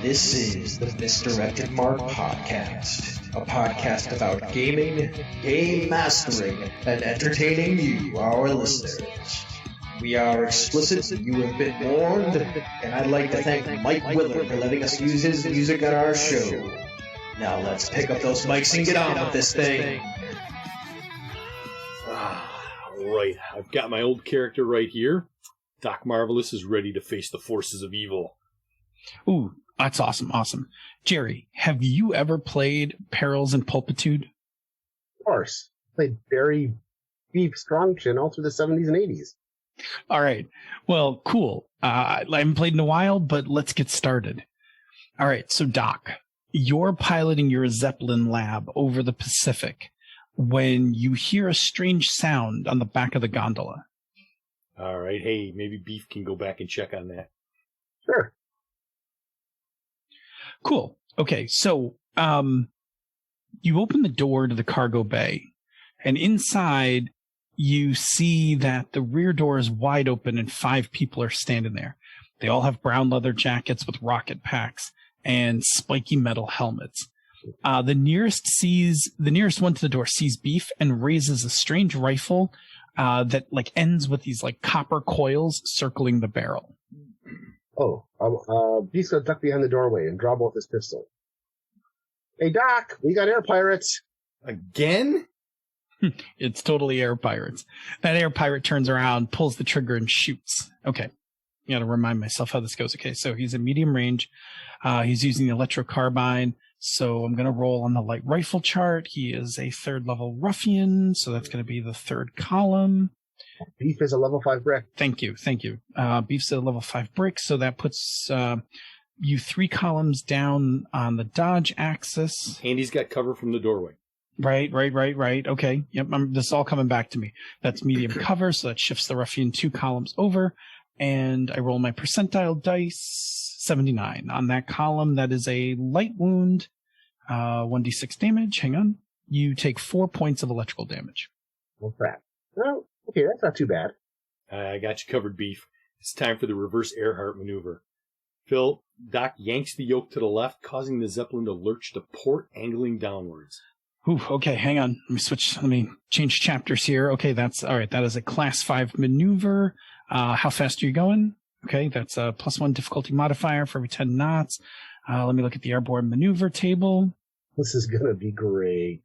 This is the Misdirected Mark Podcast, a podcast about gaming, game mastering, and entertaining you, our listeners. We are explicit, you have been warned, and I'd like to thank Mike Willard for letting us use his music on our show. Now let's pick up those mics and get on with this thing. Right, I've got my old character right here. Doc Marvelous is ready to face the forces of evil. Ooh, that's awesome. Jerry, have you ever played Perils and Pulpitude? Of course. Played very deep, strong chin all through the 70s and 80s. All right. Well, cool. I haven't played in a while, but let's get started. All right. So, Doc, you're piloting your Zeppelin lab over the Pacific when you hear a strange sound on the back of the gondola. All right. Hey, maybe Beef can go back and check on that. Sure. Cool. Okay. So, you open the door to the cargo bay, and inside you see that the rear door is wide open and 5 people are standing there. They all have brown leather jackets with rocket packs and spiky metal helmets. The nearest one to the door sees Beef and raises a strange rifle that ends with these copper coils circling the barrel. Beef's gonna duck behind the doorway and draw both his pistol. Hey Doc, we got air pirates. Again? It's totally air pirates. That air pirate turns around, pulls the trigger, and shoots. Okay. You gotta remind myself how this goes. Okay, so he's at medium range. He's using the electrocarbine. So I'm gonna roll on the light rifle chart. He is a 3rd level ruffian, so that's gonna be the 3rd column. Beef is a level 5 brick. Thank you. Beef's a level 5 brick, so that puts you 3 columns down on the dodge axis. Andy's got cover from the doorway. Right. Okay. Yep. This is all coming back to me. That's medium cover, so that shifts the ruffian 2 columns over. And I roll my percentile dice, 79. On that column, that is a light wound, 1d6 damage. Hang on. You take 4 points of electrical damage. Oh, crap. Well, okay, that's not too bad. I got you covered, Beef. It's time for the reverse Earhart maneuver. Phil, Doc yanks the yoke to the left, causing the Zeppelin to lurch to port, angling downwards. Ooh, okay, hang on. Let me change chapters here. Okay, that's all right. That is a class 5 maneuver. How fast are you going? Okay, that's a +1 difficulty modifier for every 10 knots. Let me look at the airborne maneuver table. This is gonna be great.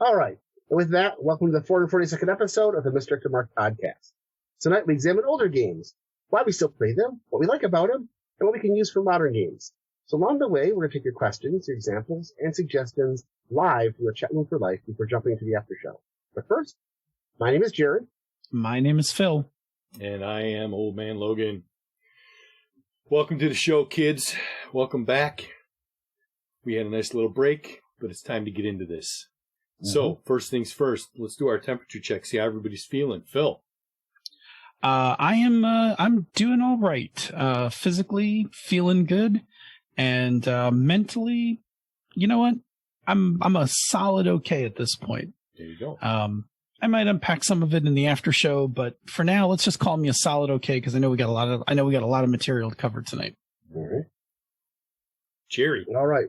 All right. And with that, welcome to the 442nd episode of the Misdirected Mark Podcast. Tonight we examine older games, why we still play them, what we like about them, and what we can use for modern games. So along the way, we're going to take your questions, your examples, and suggestions live from the chat room for life before jumping into the after show. But first, my name is Jared. My name is Phil. And I am Old Man Logan. Welcome to the show, kids. Welcome back. We had a nice little break, but it's time to get into this. Mm-hmm. So, first things first, let's do our temperature check, see how everybody's feeling. Phil? I'm doing all right. Physically feeling good, and mentally, you know what? I'm a solid okay at this point. There you go. I might unpack some of it in the after show, but for now, let's just call me a solid okay, because I know we got a lot of material to cover tonight. All right. Jerry. All right.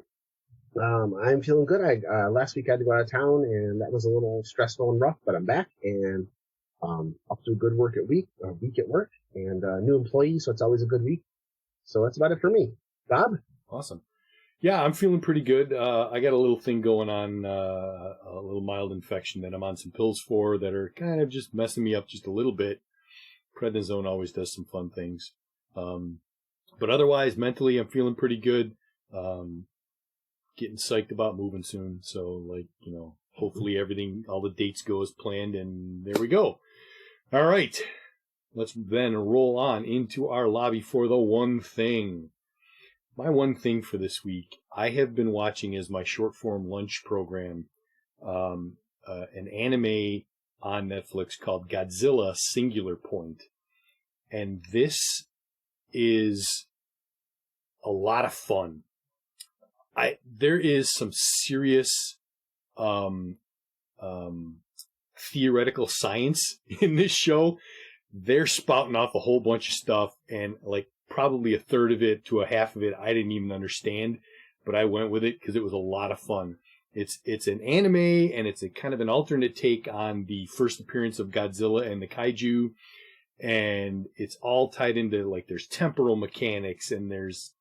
I'm feeling good. Last week I had to go out of town, and that was a little stressful and rough, but I'm back, and up to a good week at work, and new employee, so it's always a good week. So that's about it for me. Bob? Awesome. Yeah, I'm feeling pretty good. I got a little thing going on, a little mild infection that I'm on some pills for that are kind of just messing me up just a little bit. Prednisone always does some fun things. But otherwise, mentally, I'm feeling pretty good. Getting psyched about moving soon. So, hopefully all the dates go as planned, and there we go. All right. Let's then roll on into our lobby for the one thing. My one thing for this week, I have been watching as my short-form lunch program, an anime on Netflix called Godzilla Singular Point. And this is a lot of fun. There is some serious theoretical science in this show. They're spouting off a whole bunch of stuff, and probably a third of it to a half of it I didn't even understand, but I went with it because it was a lot of fun. It's an anime, and it's a kind of an alternate take on the first appearance of Godzilla and the kaiju, and it's all tied into, like, there's temporal mechanics, and there's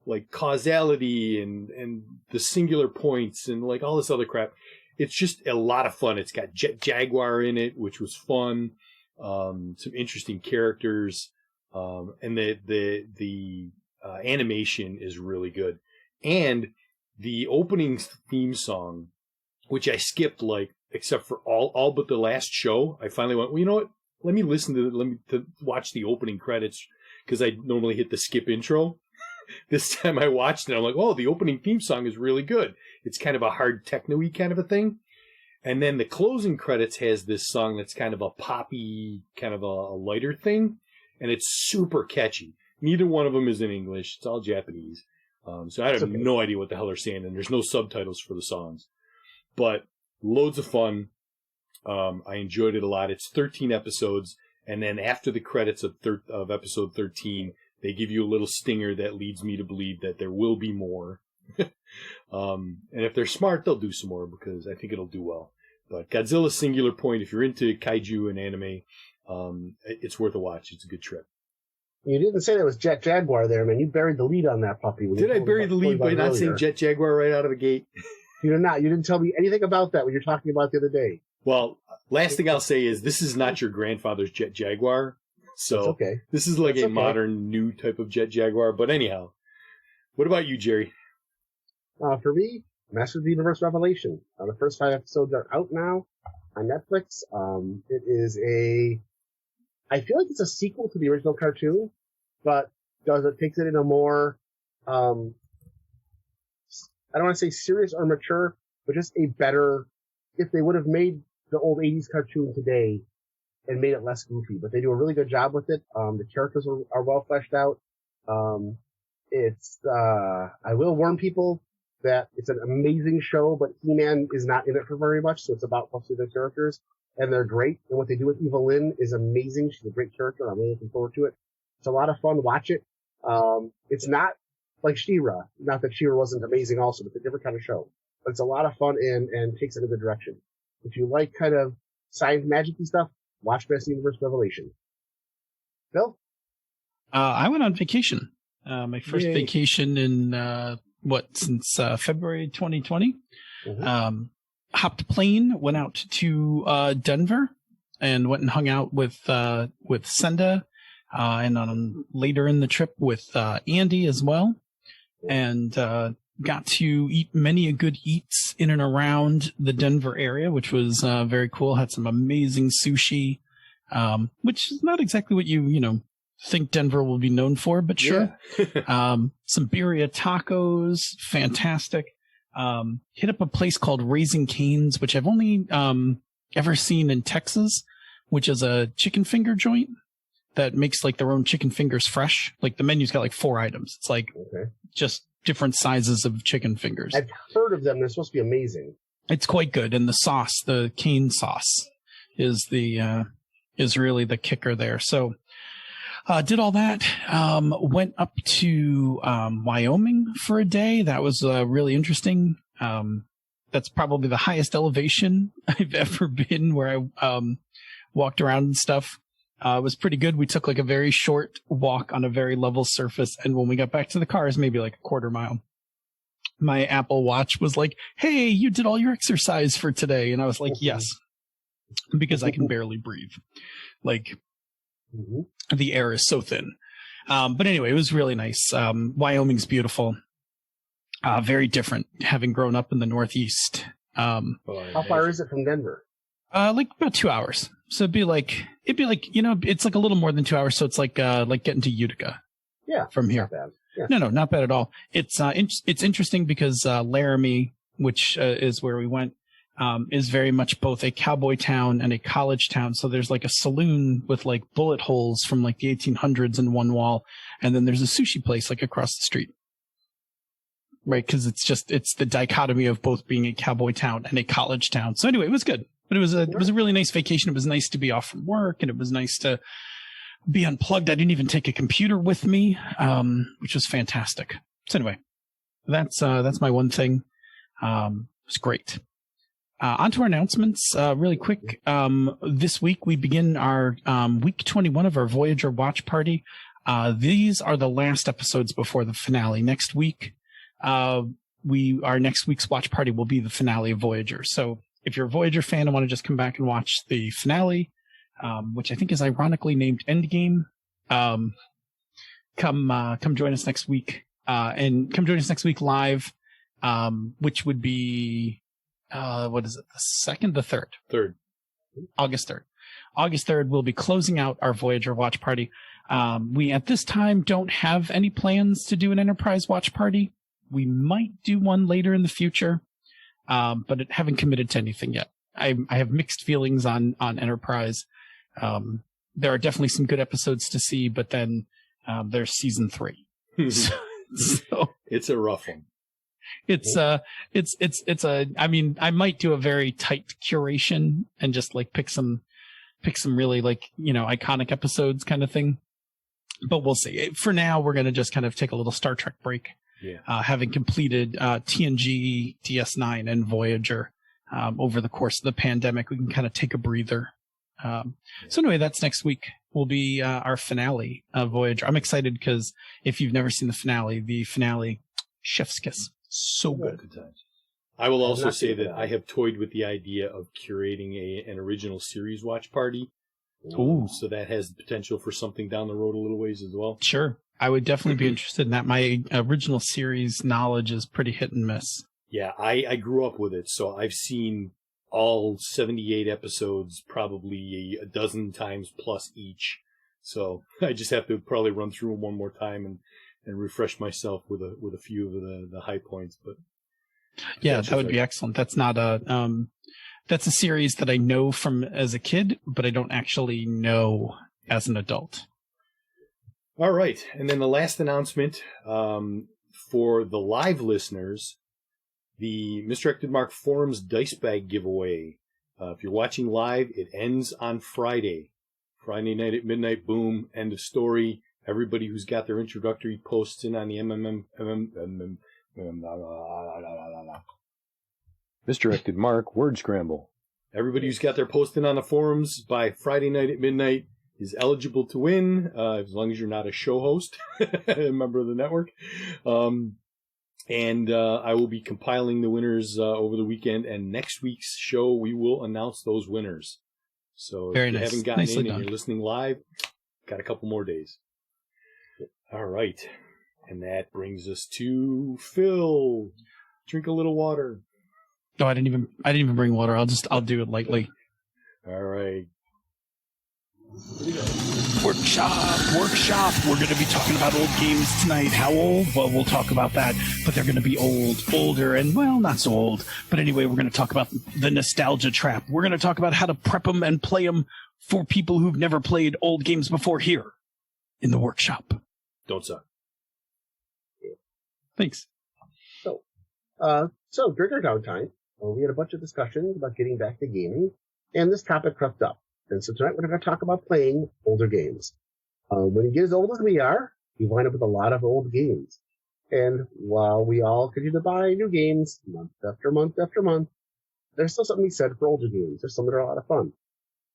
like causality and the singular points and like all this other crap. It's just a lot of fun. It's got Jet Jaguar in it, which was fun. Some interesting characters. And the animation is really good. And the opening theme song, which I skipped, like, except for all but the last show, I finally went, well, you know what? Let me to watch the opening credits, because I normally hit the skip intro. This time I watched it, I'm like, oh, the opening theme song is really good. It's kind of a hard techno-y kind of a thing. And then the closing credits has this song that's kind of a poppy, kind of a lighter thing. And it's super catchy. Neither one of them is in English. It's all Japanese. So I have no idea what the hell they're saying. And there's no subtitles for the songs. But loads of fun. I enjoyed it a lot. It's 13 episodes. And then after the credits of episode 13, they give you a little stinger that leads me to believe that there will be more. And if they're smart, they'll do some more, because I think it'll do well. But Godzilla Singular Point, if you're into kaiju and anime, it's worth a watch. It's a good trip. You didn't say that was Jet Jaguar there, man. You buried the lead on that puppy. Did I bury the lead by not saying Jet Jaguar right out of the gate? You did not. You didn't tell me anything about that when you were talking about the other day. Well, last thing I'll say is this is not your grandfather's Jet Jaguar. So okay. This is like modern, new type of Jet Jaguar. But anyhow, what about you, Jerry? For me, Masters of the Universe Revelation. The first 5 episodes are out now on Netflix. It is I feel like it's a sequel to the original cartoon, but takes it in a more, I don't want to say serious or mature, but just a better, if they would have made the old 80s cartoon today and made it less goofy, but they do a really good job with it. The characters are well fleshed out. I will warn people that it's an amazing show, but He-Man is not in it for very much, so it's about mostly the characters, and they're great. And what they do with Evelyn is amazing. She's a great character. I'm really looking forward to it. It's a lot of fun. Watch it. It's not like She-Ra. Not that She-Ra wasn't amazing also, but it's a different kind of show. But it's a lot of fun and takes it in a good direction. If you like kind of science magic-y stuff, watch Masters of the Universe Revelation. Bill? I went on vacation. My first vacation in, since February 2020. Mm-hmm. Hopped a plane, went out to Denver, and went and hung out with Senda, and later in the trip with Andy as well, and got to eat many good eats in and around the Denver area, which was very cool. Had some amazing sushi, which is not exactly what you think Denver will be known for, but sure. Yeah. Some birria tacos, fantastic. Hit up a place called Raising Cane's, which I've only ever seen in Texas, which is a chicken finger joint that makes like their own chicken fingers fresh. Like the menu's got like 4 items. It's like just different sizes of chicken fingers. I've heard of them. They're supposed to be amazing. It's quite good, and the sauce, the cane sauce, is really the kicker there. So. Did all that, went up to Wyoming for a day. That was really interesting. That's probably the highest elevation I've ever been, where I walked around and stuff. It was pretty good. We took like a very short walk on a very level surface, and when we got back to the car, it was maybe like a quarter mile. My Apple Watch was like, "Hey, you did all your exercise for today," and I was like, "Yes," because I can barely breathe. Like. Mm-hmm. The air is so thin. But anyway, it was really nice. Wyoming's beautiful. Very different, having grown up in the Northeast. How far is it from Denver? Like about 2 hours. So it'd be like, it's like a little more than 2 hours. So it's like getting to Utica. Yeah. From here. Not bad. Yeah. No, not bad at all. It's interesting because, Laramie, which is where we went, is very much both a cowboy town and a college town. So there's like a saloon with like bullet holes from like the 1800s in one wall. And then there's a sushi place like across the street. Right. Cause it's the dichotomy of both being a cowboy town and a college town. So anyway, it was good, but it was a really nice vacation. It was nice to be off from work, and it was nice to, be unplugged. I didn't even take a computer with me, which was fantastic. So anyway, that's my one thing. It's great. On to our announcements, really quick. This week we begin our week 21 of our Voyager Watch Party. These are the last episodes before the finale. Next week, our next week's watch party will be the finale of Voyager. So if you're a Voyager fan and want to just come back and watch the finale, which I think is ironically named Endgame, come join us next week. And come join us next week live, which would be, what is it? The 2nd, the 3rd? 3rd. August 3rd. August 3rd, we'll be closing out our Voyager watch party. We, at this time, don't have any plans to do an Enterprise watch party. We might do one later in the future, but haven't committed to anything yet. I have mixed feelings on Enterprise. There are definitely some good episodes to see, but then there's season 3. So it's a rough one. I mean, I might do a very tight curation and just like pick some really iconic episodes kind of thing. But we'll see. For now, we're going to just kind of take a little Star Trek break. Yeah. Having completed TNG, DS9, and Voyager over the course of the pandemic, we can kind of take a breather. So anyway, that's next week. Will be our finale of Voyager. I'm excited because if you've never seen the finale, chef's kiss. So good. I will also say that I have toyed with the idea of curating an original series watch party. Ooh. So that has the potential for something down the road a little ways as well. Sure. I would definitely be interested in that. My original series knowledge is pretty hit and miss. Yeah, I grew up with it, so I've seen all 78 episodes probably a dozen times plus each. So I just have to probably run through them one more time and refresh myself with a few of the high points. But yeah, that would be excellent. That's not that's a series that I know from as a kid, but I don't actually know as an adult. All right. And then the last announcement for the live listeners, the Misdirected Mark Forums dice bag giveaway. If you're watching live, it ends on Friday. Friday night at midnight, boom, end of story. Everybody who's got their introductory posts in on the Misdirected Mark word scramble. Everybody who's got their post in on the forums by Friday night at midnight is eligible to win, as long as you're not a show host, a member of the network. And I will be compiling the winners over the weekend, and next week's show we will announce those winners. So if you haven't gotten in and you're listening live, got a couple more days. All right. And that brings us to Phil. Drink a little water. No, I didn't even bring water. I'll do it lightly. All right. Workshop. We're going to be talking about old games tonight. How old? Well, we'll talk about that, but they're going to be older, and well, not so old. But anyway, we're going to talk about the nostalgia trap. We're going to talk about how to prep them and play them for people who've never played old games before here in the workshop. Don't suck. Thanks. So during our downtime, we had a bunch of discussions about getting back to gaming, and this topic crept up. And so tonight we're going to talk about playing older games. When you get as old as we are, you wind up with a lot of old games. And while we all continue to buy new games month after month after month, there's still something to be said for older games. There's some that are a lot of fun.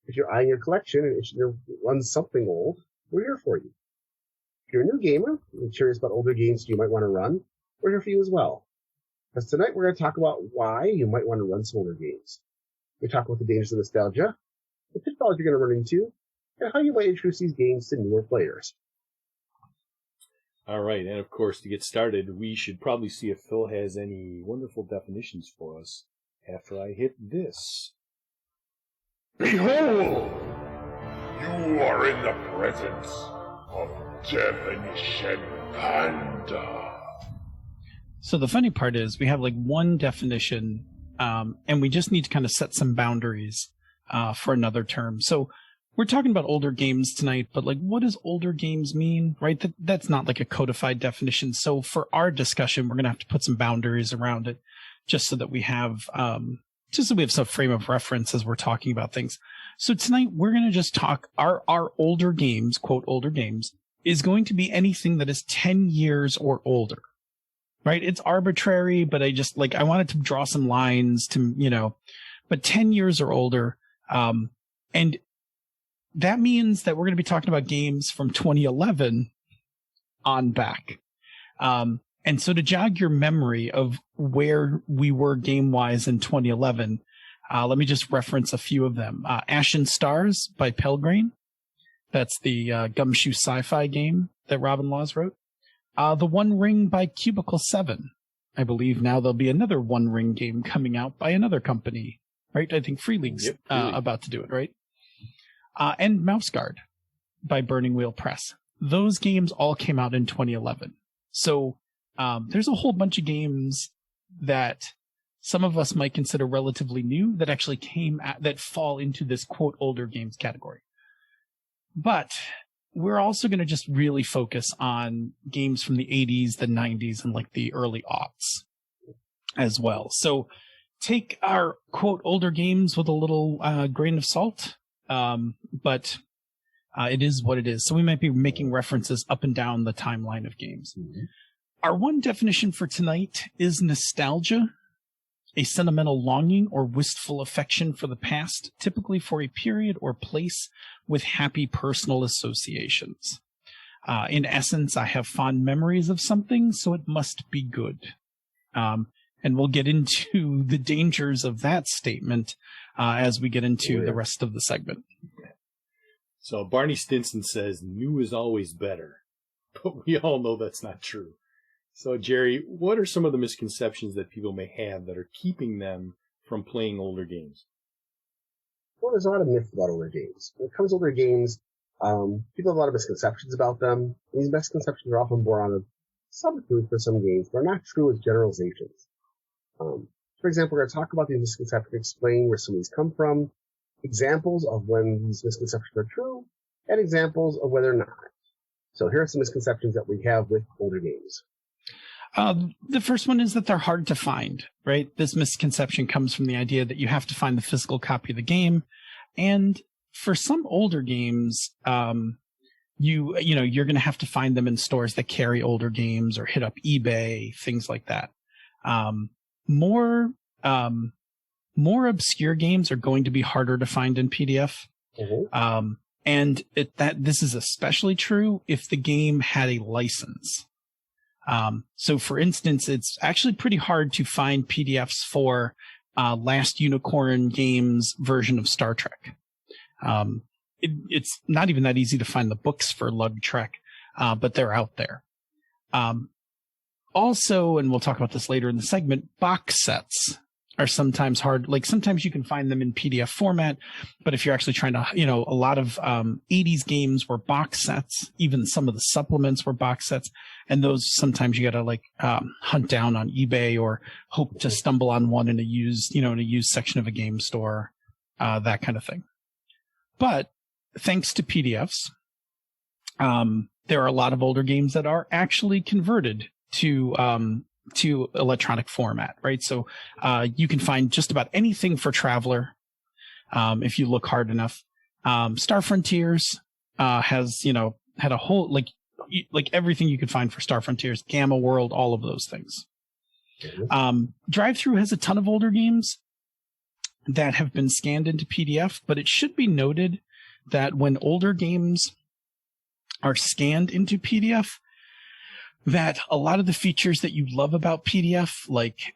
If you're eyeing your collection and if you run something old, we're here for you. If you're a new gamer and curious about older games you might want to run, we're here for you as well. Because tonight we're going to talk about why you might want to run some older games. We talk about the dangers of nostalgia, the pitfalls you're going to run into, and how you might introduce these games to newer players. All right, and of course, to get started, we should probably see if Phil has any wonderful definitions for us after I hit this. Behold! You are in the presence of Definition Panda. So the funny part is we have like one definition, and we just need to kind of set some boundaries for another term. So we're talking about older games tonight, but like, what does older games mean, right? That's not like a codified definition. So for our discussion, we're going to have to put some boundaries around it just so that we have some frame of reference as we're talking about things. So tonight we're going to just talk our older games, quote, older games, is going to be anything that is 10 years or older, right? It's arbitrary, but I wanted to draw some lines to, but 10 years or older. And that means that we're going to be talking about games from 2011 on back. And so to jog your memory of where we were game-wise in 2011, let me just reference a few of them. Ashen Stars by Pelgrane. That's the gumshoe sci-fi game that Robin Laws wrote. The One Ring by Cubicle 7. I believe now there'll be another One Ring game coming out by another company, right? I think Free League's about to do it, right? And Mouse Guard by Burning Wheel Press. Those games all came out in 2011. So there's a whole bunch of games that some of us might consider relatively new that actually that fall into this quote older games category. But we're also going to just really focus on games from the 80s, the 90s, and like the early aughts as well. So take our quote older games with a little grain of salt. But it is what it is. So we might be making references up and down the timeline of games. Mm-hmm. Our one definition for tonight is nostalgia, a sentimental longing or wistful affection for the past, typically for a period or place with happy personal associations. In essence, I have fond memories of something, so it must be good. And we'll get into the dangers of that statement as we get into the rest of the segment. So Barney Stinson says, new is always better. But we all know that's not true. So, Jerry, what are some of the misconceptions that people may have that are keeping them from playing older games? Well, there's a lot of myths about older games. When it comes to older games, people have a lot of misconceptions about them. These misconceptions are often born out of some truth for some games, but are not true as generalizations. For example, we're going to talk about these misconceptions, explain where some of these come from, examples of when these misconceptions are true, and examples of when they're not. So here are some misconceptions that we have with older games. The first one is that they're hard to find, right? This misconception comes from the idea that you have to find the physical copy of the game. And for some older games, you're going to have to find them in stores that carry older games or hit up eBay, things like that. More obscure games are going to be harder to find in PDF. Mm-hmm. And this is especially true if the game had a license. So for instance, it's actually pretty hard to find PDFs for Last Unicorn Games version of Star Trek. It's not even that easy to find the books for Lug Trek, but they're out there. Also, and we'll talk about this later in the segment, box sets are sometimes hard. Like sometimes you can find them in PDF format, but if you're actually trying to, a lot of 80s games were box sets. Even some of the supplements were box sets, and those sometimes you got to hunt down on eBay or hope to stumble on one in a used section of a game store, that kind of thing. But thanks to PDFs, there are a lot of older games that are actually converted to electronic format, right? So you can find just about anything for Traveler if you look hard enough. Star Frontiers has had a whole like everything you could find for Star Frontiers, Gamma World, all of those things. Drive-Thru has a ton of older games that have been scanned into PDF, but it should be noted that when older games are scanned into PDF, that a lot of the features that you love about PDF, like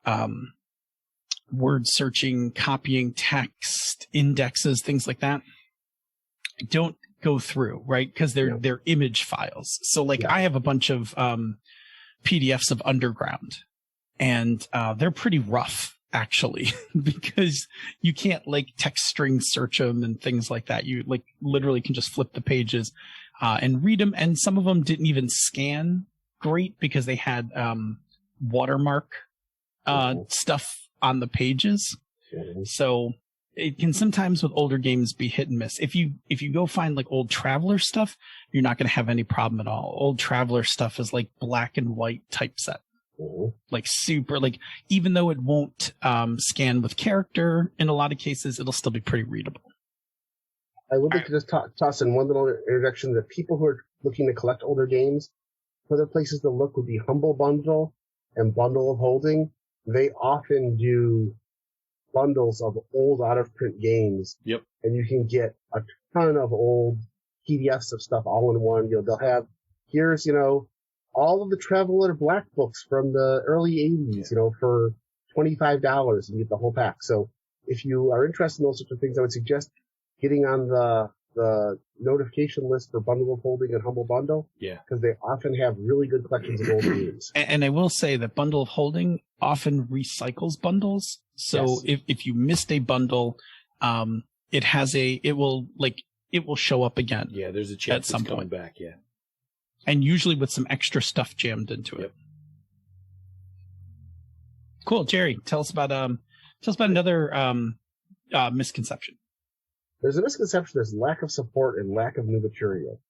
word searching, copying text, indexes, things like that, don't go through, right? Because they're image files. So I have a bunch of PDFs of Underground, and they're pretty rough, actually, because you can't text string search them and things like that. You literally can just flip the pages and read them. And some of them didn't even scan great because they had watermark stuff on the pages. So it can sometimes with older games be hit and miss. If you go find old Traveler stuff, you're not going to have any problem at all. Old Traveler stuff is black and white typeset. Super, even though it won't scan with character in a lot of cases, it'll still be pretty readable. I would like to just toss in one little interjection that people who are looking to collect older games, other places to look would be Humble Bundle and Bundle of Holding. They often do bundles of old out-of-print games. Yep. And you can get a ton of old PDFs of stuff all in one. They'll have, here's, all of the Traveler Black books from the early 80s, for $25, and you get the whole pack. So if you are interested in those sorts of things, I would suggest getting on the notification list for Bundle of Holding and Humble Bundle. Yeah. Because they often have really good collections of old games. And I will say that Bundle of Holding often recycles bundles. So Yes. if you missed a bundle, it will show up again. Yeah, there's a chance at some it's coming point. back, yeah. And usually with some extra stuff jammed into it. Yep. Cool. Jerry, tell us about another misconception. There's a misconception there's lack of support and lack of new material.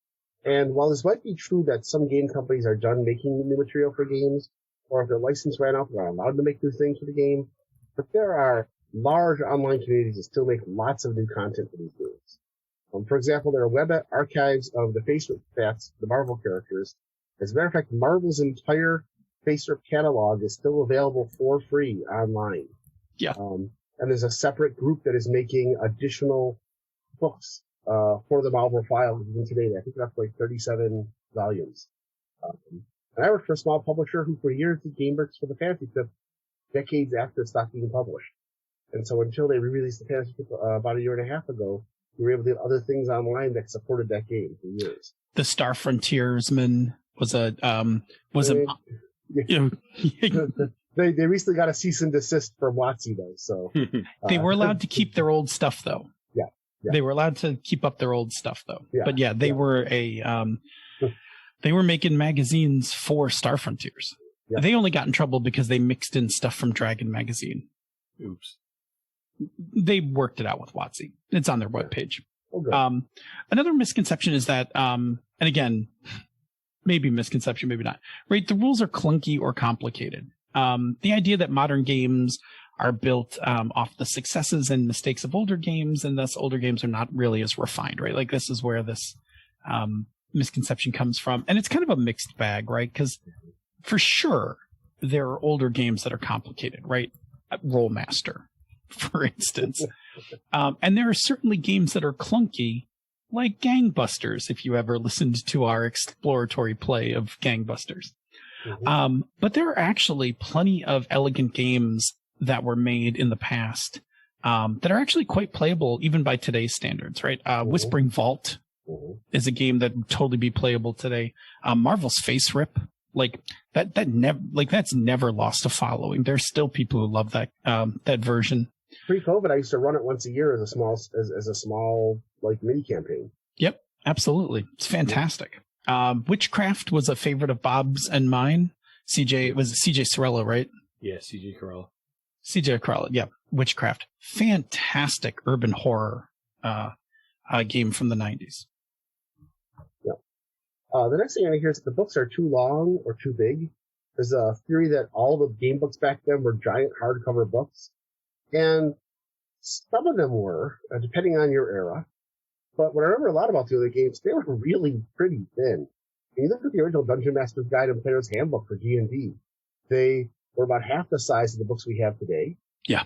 And while this might be true that some game companies are done making new material for games, or if their license ran out, they're allowed to make new things for the game, but there are large online communities that still make lots of new content for these games. For example, there are web archives of the Facebook stats, the Marvel characters. As a matter of fact, Marvel's entire Facebook catalog is still available for free online. Yeah. And there's a separate group that is making additional books for the Marvel file even today. I think that's like 37 volumes. And I worked for a small publisher who for years did game books for the Fantasy Trip decades after it stopped being published. And so until they re-released the Fantasy Trip about a year and a half ago, we were able to get other things online that supported that game for years. The Star Frontiersman was They recently got a cease and desist from WotC though, so they were allowed to keep their old stuff though. Yeah. They were allowed to keep up their old stuff though. Yeah. But yeah, they were they were making magazines for Star Frontiers. Yeah. They only got in trouble because they mixed in stuff from Dragon magazine. Oops. They worked it out with WotC. It's on their webpage. Oh, good. Another misconception is that, and again, maybe misconception, maybe not, right? The rules are clunky or complicated. The idea that modern games are built off the successes and mistakes of older games, and thus older games are not really as refined, right? Like this is where this misconception comes from. And it's kind of a mixed bag, right? Because for sure, there are older games that are complicated, right? Rollmaster, for instance. And there are certainly games that are clunky, like Gangbusters, if you ever listened to our exploratory play of Gangbusters. Mm-hmm. But there are actually plenty of elegant games that were made in the past that are actually quite playable even by today's standards, right? Whispering Vault is a game that would totally be playable today. Marvel's Face Rip, that's never lost a following. There's still people who love that version. Pre-COVID, I used to run it once a year as a small like mini campaign. Yep, absolutely, it's fantastic. Witchcraft was a favorite of Bob's and mine. CJ Sorella, right? Yeah, CJ Corella. CJ Corella, yeah. Witchcraft, fantastic urban horror game from the 90s. Yeah. The next thing I hear is that the books are too long or too big. There's a theory that all the game books back then were giant hardcover books. And some of them were, depending on your era. But what I remember a lot about the other games, they were really pretty thin. When you look at the original Dungeon Master's Guide and Player's Handbook for D&D, they were about half the size of the books we have today. Yeah.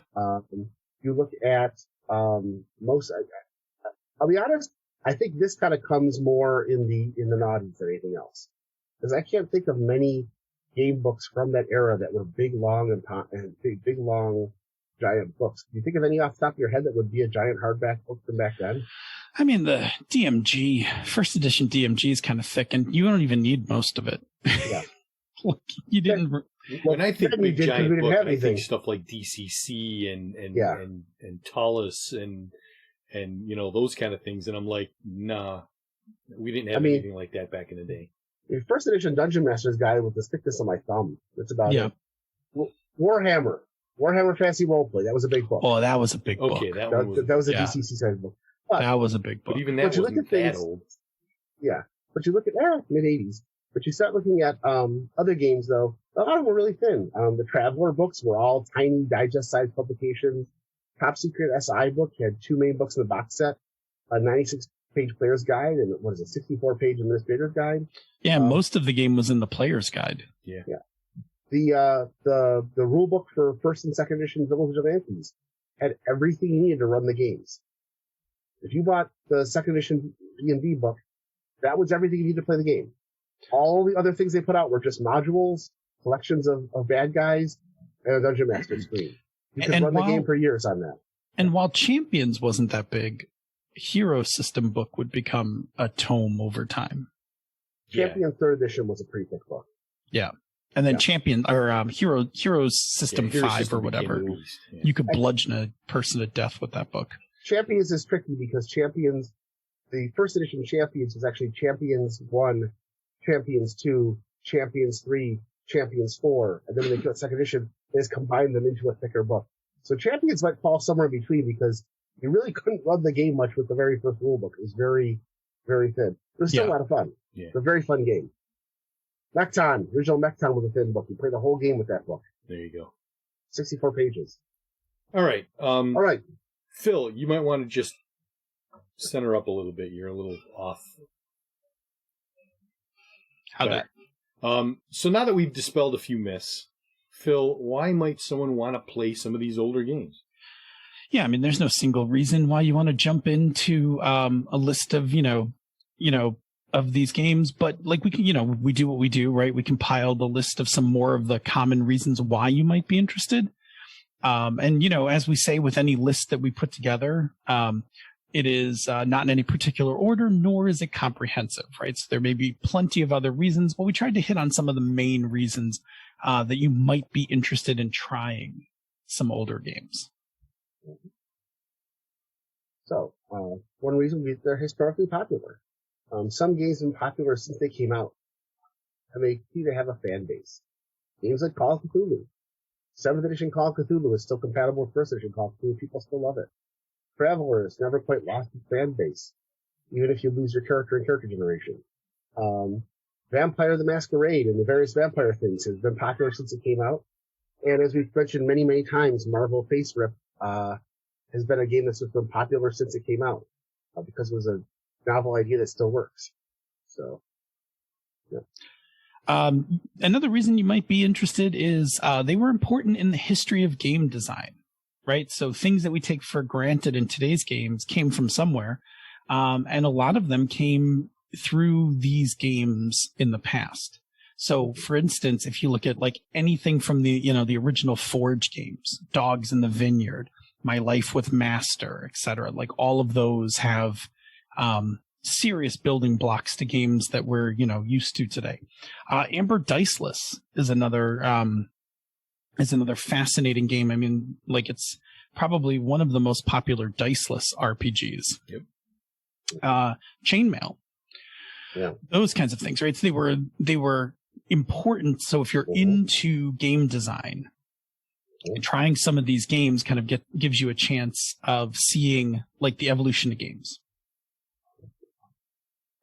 You look at I'll be honest, I think this kind of comes more in the noughties than anything else. Because I can't think of many game books from that era that were big, long, and big, long, giant books. Do you think of any off the top of your head that would be a giant hardback book from back then? I mean, the DMG, first edition DMG is kind of thick, and you don't even need most of it. Yeah. You didn't... When I think big giant book, I anything. think stuff like DCC and Talus and those kind of things, and I'm like, nah, we didn't have anything like that back in the day. The first edition Dungeon Master's Guide with the thickness of my thumb. That's about it. Warhammer Fantasy Roleplay. That was a big book. Oh, that was a big book. Okay, that was a DCC size book. That was a big book. But even that wasn't that old. Yeah, but you look at mid-'80s. But you start looking at other games, though. A lot of them were really thin. The Traveler books were all tiny, digest-sized publications. Top Secret SI book had 2 main books in the box set. a 96-page player's guide, and what is it, 64-page administrator's guide. Yeah, most of the game was in the player's guide. Yeah. The rule book for first and second edition Village of Anthony's had everything you needed to run the games. If you bought the second edition D&D book, that was everything you needed to play the game. All the other things they put out were just modules, collections of bad guys, and a Dungeon Master screen. You could run the game for years on that. And while Champions wasn't that big, Hero System book would become a tome over time. Champion 3rd edition was a pretty thick book. Yeah. And then Champion, or Heroes System 5 or whatever. You could bludgeon a person to death with that book. Champions is tricky because Champions, the first edition Champions was actually Champions 1, Champions 2, Champions 3, Champions 4, and then when they got second edition, they just combined them into a thicker book. So Champions might fall somewhere in between because you really couldn't run the game much with the very first rule book. It was very, very thin. It was still a lot of fun. Yeah. It's a very fun game. Mechton, original Mechton was a thin book. You played the whole game with that book. There you go. 64 pages. All right. All right. Phil, you might want to just center up a little bit. You're a little off. How that? So now that we've dispelled a few myths, Phil, why might someone want to play some of these older games? Yeah, I mean, there's no single reason why you want to jump into a list of, of these games, but like we can, we do what we do, right? We compile the list of some more of the common reasons why you might be interested. And, as we say with any list that we put together, it is not in any particular order, nor is it comprehensive, right? So there may be plenty of other reasons, but we tried to hit on some of the main reasons that you might be interested in trying some older games. So, one reason they're historically popular. Some games have been popular since they came out, and they continue to have a fan base. Games like Call of Cthulhu. 7th edition Call of Cthulhu is still compatible with 1st edition Call of Cthulhu. People still love it. Travelers never quite lost its fan base, even if you lose your character in character generation. Vampire the Masquerade and the various vampire things has been popular since it came out. And as we've mentioned many, many times, Marvel Face Rip has been a game that's been popular since it came out because it was a novel idea that still works. So, yeah. Another reason you might be interested is they were important in the history of game design, right? So things that we take for granted in today's games came from somewhere, and a lot of them came through these games in the past. So, for instance, if you look at like anything from the original Forge games, Dogs in the Vineyard, My Life with Master, etc., like all of those have serious building blocks to games that we're used to today. Amber Diceless is another fascinating game. I mean, like it's probably one of the most popular diceless RPGs. Yep. Chainmail. Yeah. Those kinds of things, right? So they were important. So if you're into game design, trying some of these games kind of gives you a chance of seeing like the evolution of games.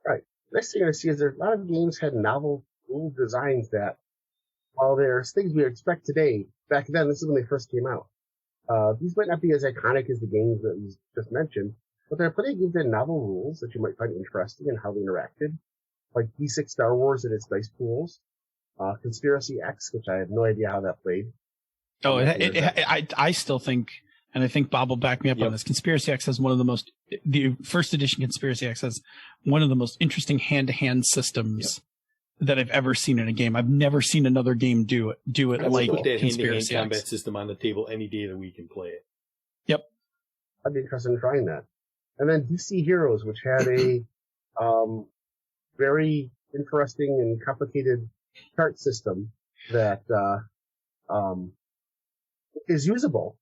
Right. Next thing I see is there's a lot of games had novel, cool designs that, while there's things we expect today, back then, this is when they first came out. These might not be as iconic as the games that we just mentioned, but there are plenty of games that had novel rules that you might find interesting in how they interacted, like D6 Star Wars and its dice pools, Conspiracy X, which I have no idea how that played. Oh, I still think, and I think Bob will back me up on this, Conspiracy X has the first edition Conspiracy X has one of the most interesting hand-to-hand systems that I've ever seen in a game. I've never seen another game do it like put that Conspiracy hand-to-hand X. combat system on the table any day of the week and play it. Yep. I'd be interested in trying that. And then DC Heroes, which had a very interesting and complicated chart system that is usable,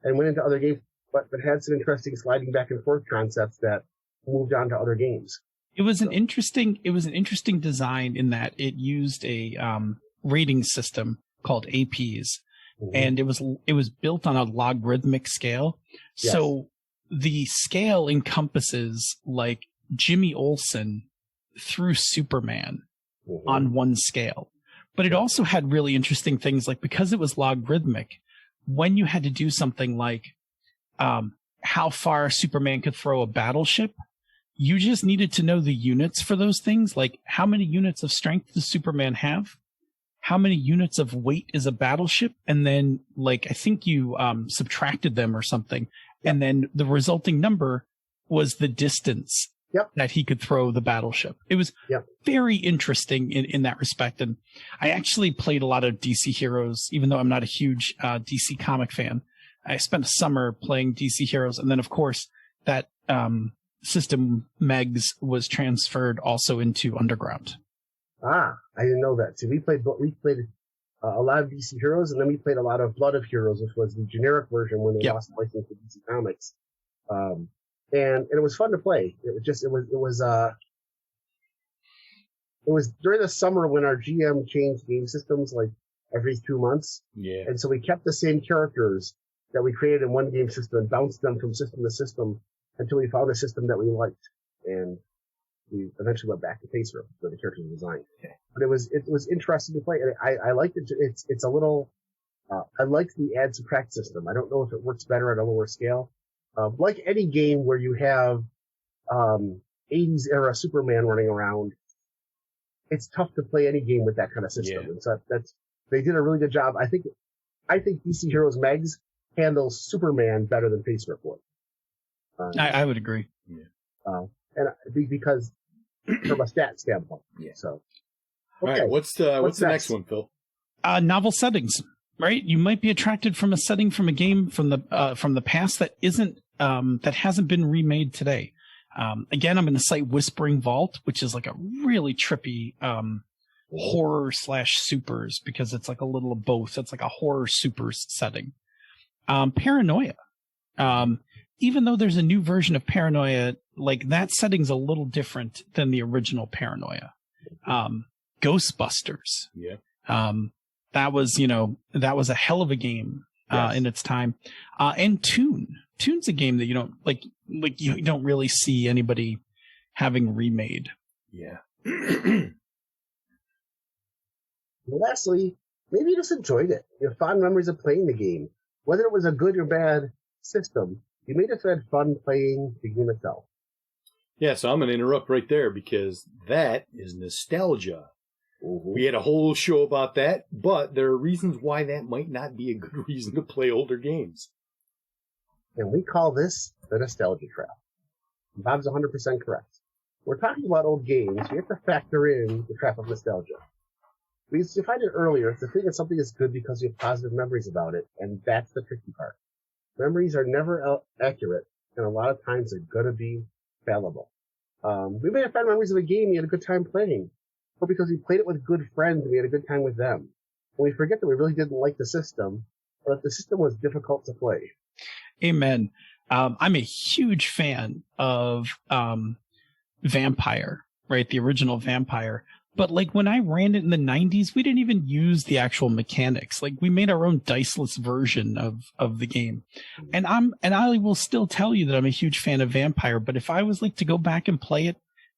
and went into other games, but had some interesting sliding back and forth concepts that moved on to other games. It was an interesting design in that it used a rating system called APs, and it was built on a logarithmic scale. Yes. So the scale encompasses like Jimmy Olsen through Superman on one scale. But it also had really interesting things, like because it was logarithmic, when you had to do something like how far Superman could throw a battleship. You just needed to know the units for those things. Like, how many units of strength does Superman have? How many units of weight is a battleship? And then, like, I think you subtracted them or something. Yep. And then the resulting number was the distance that he could throw the battleship. It was very interesting in that respect. And I actually played a lot of DC Heroes, even though I'm not a huge DC comic fan. I spent a summer playing DC Heroes. And then, of course, that system Megs was transferred also into Underground. Ah, I didn't know that. So we played a lot of DC Heroes, and then we played a lot of Blood of Heroes, which was the generic version when they lost license to DC Comics. And it was fun to play. It was during the summer when our GM changed game systems like every 2 months. Yeah. And so we kept the same characters that we created in one game system and bounced them from system to system until we found a system that we liked. And we eventually went back to Pacer where the characters were designed. Okay. But it was interesting to play. And I liked it. It's a little, I liked the add subtract system. I don't know if it works better at a lower scale. Like any game where you have 80s era Superman running around, it's tough to play any game with that kind of system. Yeah. And so they did a really good job. I think DC Heroes Megs handles Superman better than Pacer would. I would agree. Yeah. And because from a stat standpoint. Yeah. So. Okay. All right. What's the next one, Phil? Novel settings. Right, you might be attracted from a setting from a game from the past that isn't that hasn't been remade today. Again, I'm going to cite Whispering Vault, which is like a really trippy horror / supers, because it's like a little of both. It's like a horror supers setting. Paranoia. Even though there's a new version of Paranoia, like that setting's a little different than the original Paranoia. Ghostbusters. Yeah. That was a hell of a game in its time. And Toon's a game that you don't you don't really see anybody having remade. Yeah. Well, lastly, maybe you just enjoyed it. You have fond memories of playing the game. Whether it was a good or bad system, you may have had fun playing the game itself. Yeah, so I'm going to interrupt right there because that is nostalgia. Mm-hmm. We had a whole show about that, but there are reasons why that might not be a good reason to play older games. And we call this the nostalgia trap. Bob's 100% correct. We're talking about old games. We have to factor in the trap of nostalgia. Because you find it earlier, the thing that something is good because you have positive memories about it, and that's the tricky part. Memories are never accurate, and a lot of times they're going to be fallible. We may have found memories of a game you had a good time playing, or because we played it with good friends and we had a good time with them. And we forget that we really didn't like the system, or that the system was difficult to play. Amen. I'm a huge fan of Vampire, right? The original Vampire. But like when I ran it in the 90s, we didn't even use the actual mechanics. Like we made our own diceless version of the game. And I will still tell you that I'm a huge fan of Vampire, but if I was like to go back and play it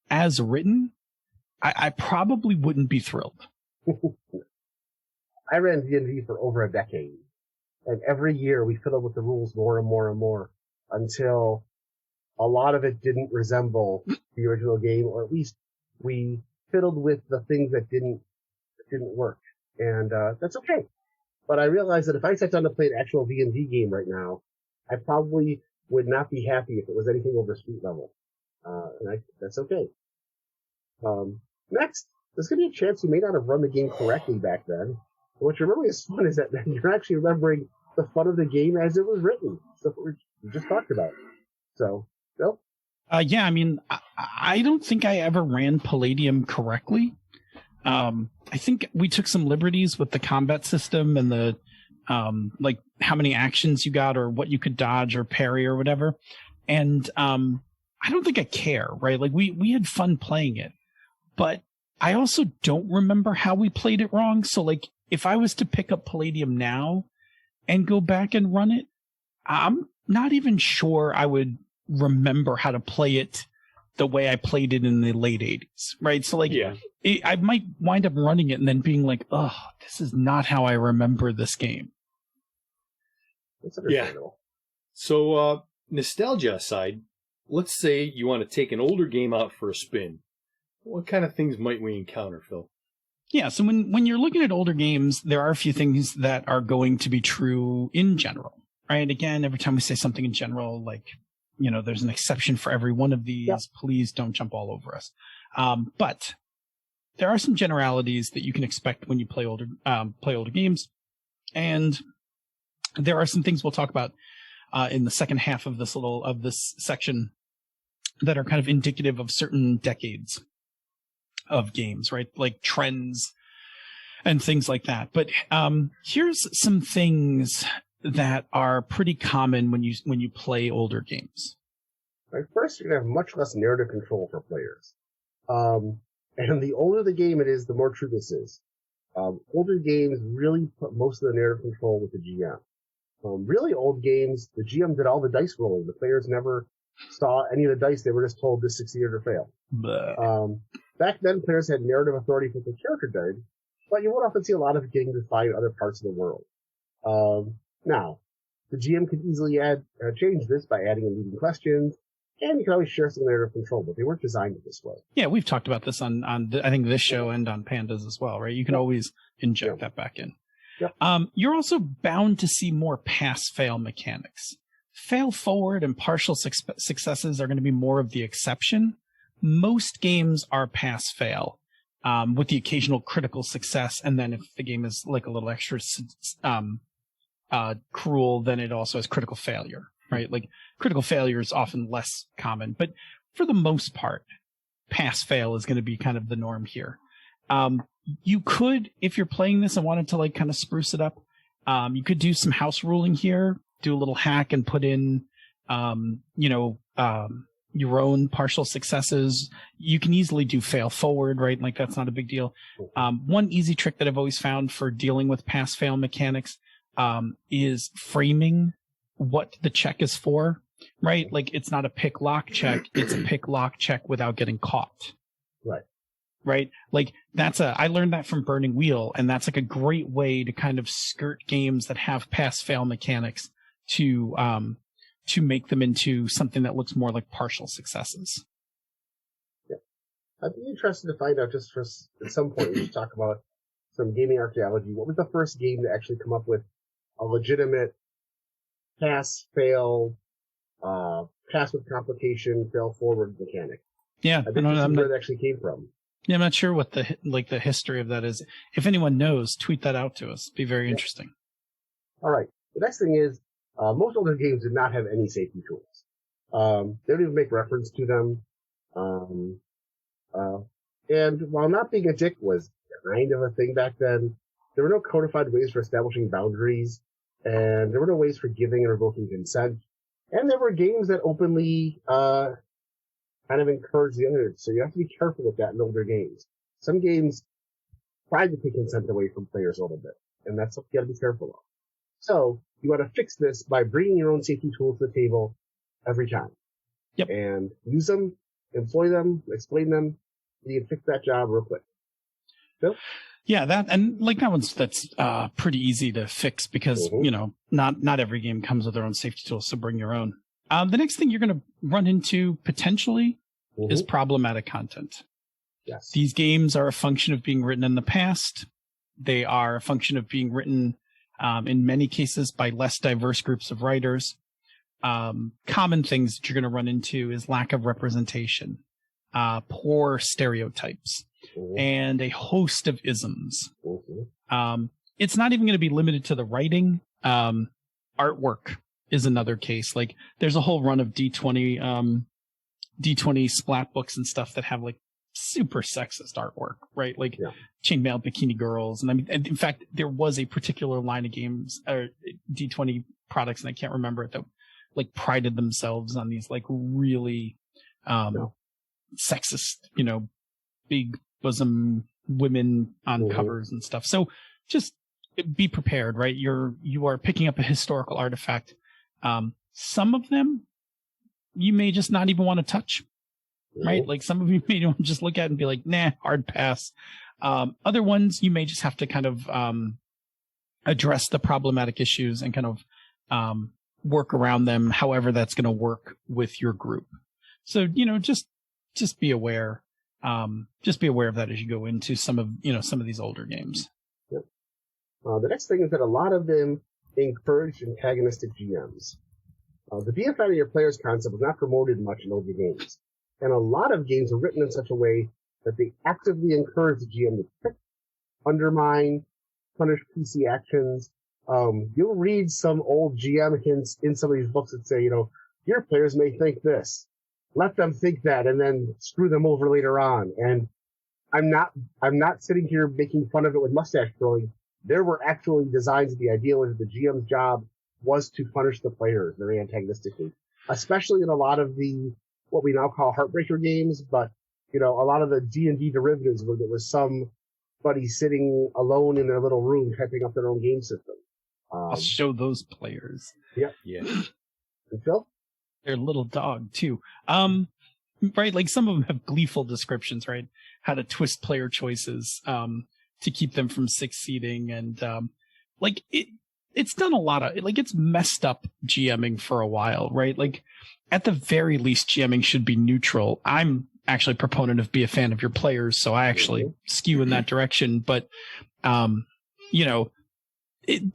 as written, I probably wouldn't be thrilled. I ran D&D for over a decade, and every year we fiddled with the rules more and more and more until a lot of it didn't resemble the original game, or at least we fiddled with the things that didn't work, and that's okay. But I realized that if I sat down to play an actual D&D game right now, I probably would not be happy if it was anything over street level, and that's okay. Next, there's going to be a chance you may not have run the game correctly back then. But what you're remembering is fun is that you're actually remembering the fun of the game as it was written. Stuff we just talked about. So, Bill? Yeah, I mean, I don't think I ever ran Palladium correctly. I think we took some liberties with the combat system and the, like how many actions you got or what you could dodge or parry or whatever. And, I don't think I care, right? Like we had fun playing it. But I also don't remember how we played it wrong. So, like, if I was to pick up Palladium now and go back and run it, I'm not even sure I would remember how to play it the way I played it in the late 80s, right? So, like, I might wind up running it and then being like, oh, this is not how I remember this game. That's understandable. So, nostalgia aside, let's say you want to take an older game out for a spin. What kind of things might we encounter, Phil? Yeah, so when you're looking at older games, there are a few things that are going to be true in general, right? Again, every time we say something in general, like, there's an exception for every one of these. Yep. Please don't jump all over us. But there are some generalities that you can expect when you play older games. And there are some things we'll talk about in the second half of this section that are kind of indicative of certain decades of games, right? Like trends and things like that. But here's some things that are pretty common when you play older games. Right, first, you're going to have much less narrative control for players. And the older the game it is, the more true this is. Older games really put most of the narrative control with the GM. Really old games, the GM did all the dice rolling. The players never saw any of the dice. They were just told this succeeded or failed. Back then, players had narrative authority for the character did, but you would often see a lot of it getting defined in other parts of the world. Now, the GM could easily change this by adding in leading questions, and you can always share some narrative control, but they weren't designed this way. Yeah, we've talked about this on I think this show and on Pandas as well, right? You can always inject that back in. Yep. You're also bound to see more pass-fail mechanics. Fail forward and partial successes are going to be more of the exception. Most games are pass-fail, with the occasional critical success, and then if the game is like a little extra cruel, then it also has critical failure, right? Like critical failure is often less common, but for the most part, pass-fail is going to be kind of the norm here. You could, if you're playing this and wanted to like kind of spruce it up, you could do some house ruling here, do a little hack and put in, your own partial successes. You can easily do fail forward, right? Like that's not a big deal. One easy trick that I've always found for dealing with pass-fail mechanics is framing what the check is for, right? Like it's not a pick lock check, it's a pick lock check without getting caught. Right? Like I learned that from Burning Wheel, and that's like a great way to kind of skirt games that have pass-fail mechanics to make them into something that looks more like partial successes. Yeah. I'd be interested to find out just for at some point we should talk about some gaming archaeology. What was the first game to actually come up with a legitimate pass-fail, pass with complication, fail forward mechanic? Yeah, I think this is where it actually came from. Yeah, I'm not sure what the history of that is. If anyone knows, tweet that out to us. It'd be very interesting. All right. The next thing is, most older games did not have any safety tools. They don't even make reference to them. And while not being a dick was kind of a thing back then, there were no codified ways for establishing boundaries, and there were no ways for giving and revoking consent. And there were games that openly kind of encourage the others, so you have to be careful with that in older games. Some games try to take consent away from players a little bit, and that's something you gotta be careful of. So, you want to fix this by bringing your own safety tools to the table every time. Yep. And use them, employ them, explain them, and you can fix that job real quick. Phil? Yeah, that's pretty easy to fix because, not every game comes with their own safety tools, so bring your own. The next thing you're going to run into potentially is problematic content. Yes. These games are a function of being written in the past. They are a function of being written, in many cases, by less diverse groups of writers. Common things that you're going to run into is lack of representation, poor stereotypes, and a host of isms. It's not even going to be limited to the writing. Artwork is another case. Like there's a whole run of D20 splat books and stuff that have like super sexist artwork, right? Like chainmail bikini girls. And I mean, in fact, there was a particular line of games or D20 products, and I can't remember it, that like prided themselves on these like really sexist, big bosom women on covers and stuff. So just be prepared, right? You are picking up a historical artifact. Some of them you may just not even want to touch, right? Like some of you may just look at it and be like, nah, hard pass. Other ones you may just have to kind of address the problematic issues and kind of work around them however that's going to work with your group. So, just be aware. Just be aware of that as you go into some of these older games. Yep. The next thing is that a lot of them encourage antagonistic GMs. The be a fan of your players concept was not promoted much in older games. And a lot of games are written in such a way that they actively encourage the GM to trick, undermine, punish PC actions. You'll read some old GM hints in some of these books that say, your players may think this. Let them think that and then screw them over later on. And I'm not sitting here making fun of it with mustache twirling. There were actually designs that the idea was that the GM's job was to punish the players very antagonistically, especially in a lot of the, what we now call heartbreaker games, but, a lot of the D&D derivatives where there was somebody sitting alone in their little room typing up their own game system. I'll show those players. Yep. Yeah. And Phil? Their little dog too. Right. Like some of them have gleeful descriptions, right? How to twist player choices, to keep them from succeeding. And, it's done a lot of, it's messed up GMing for a while, right? Like at the very least, GMing should be neutral. I'm actually a proponent of be a fan of your players. So I actually skew in that direction, but,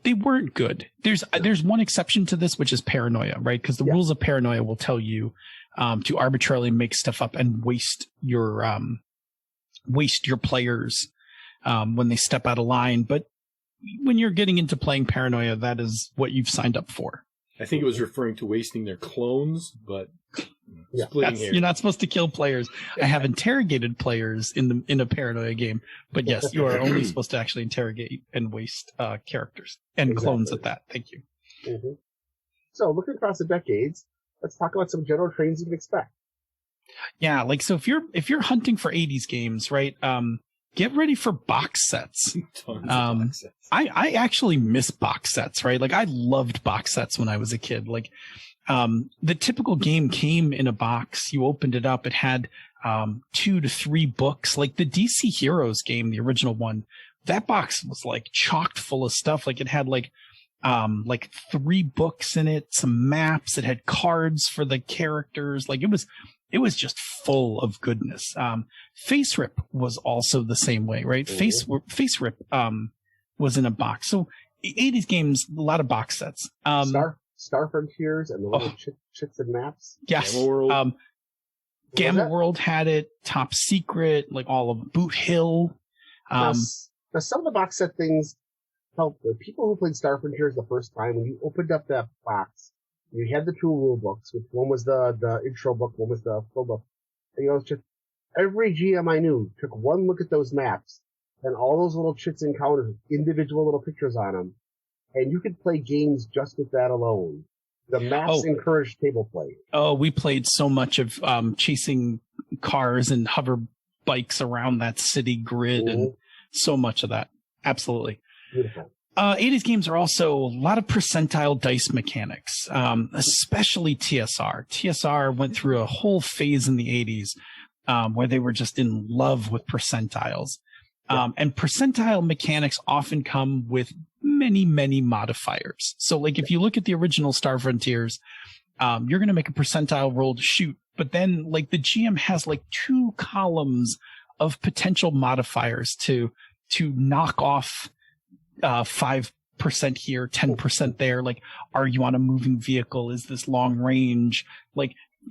they weren't good. There's one exception to this, which is paranoia, right? Because the rules of paranoia will tell you to arbitrarily make stuff up and waste your players when they step out of line. But when you're getting into playing paranoia, that is what you've signed up for. I think it was referring to wasting their clones, but splitting hairs. You're not supposed to kill players. I have interrogated players in a paranoia game, but yes, you are only supposed to actually interrogate and waste characters and clones at that. Thank you. Mm-hmm. So looking across the decades, let's talk about some general trends you can expect. Yeah, so if you're hunting for 80s games, right? Get ready for box sets. Tons of box sets. I actually miss box sets, right? I loved box sets when I was a kid. The typical game came in a box. You opened it up. It had 2 to 3 books. Like the DC Heroes game, the original one, that box was chocked full of stuff. It had 3 books in it, some maps. It had cards for the characters. It was just full of goodness. Face Rip was also the same way, right? Face Rip was in a box. So 80s games, a lot of box sets. Star Frontiers and the little chits and maps. Yes. Gamma World. Gamma World had it. Top Secret, all of Boot Hill. Now, some of the box set things helped the people who played Star Frontiers the first time. When you opened up that box, you had the 2 rule books, which one was the intro book, one was the full book. And, it's just every GM I knew took one look at those maps and all those little chits encounters with individual little pictures on them. And you could play games just with that alone. The maps encouraged table play. Oh, we played so much of chasing cars and hover bikes around that city grid and so much of that. Absolutely. Beautiful. 80s games are also a lot of percentile dice mechanics, especially TSR. TSR went through a whole phase in the 80s where they were just in love with percentiles. And percentile mechanics often come with many, many modifiers. So if you look at the original Star Frontiers, you're going to make a percentile roll to shoot, but then the GM has 2 columns of potential modifiers to knock off 5% here, 10% there. Are you on a moving vehicle? Is this long range?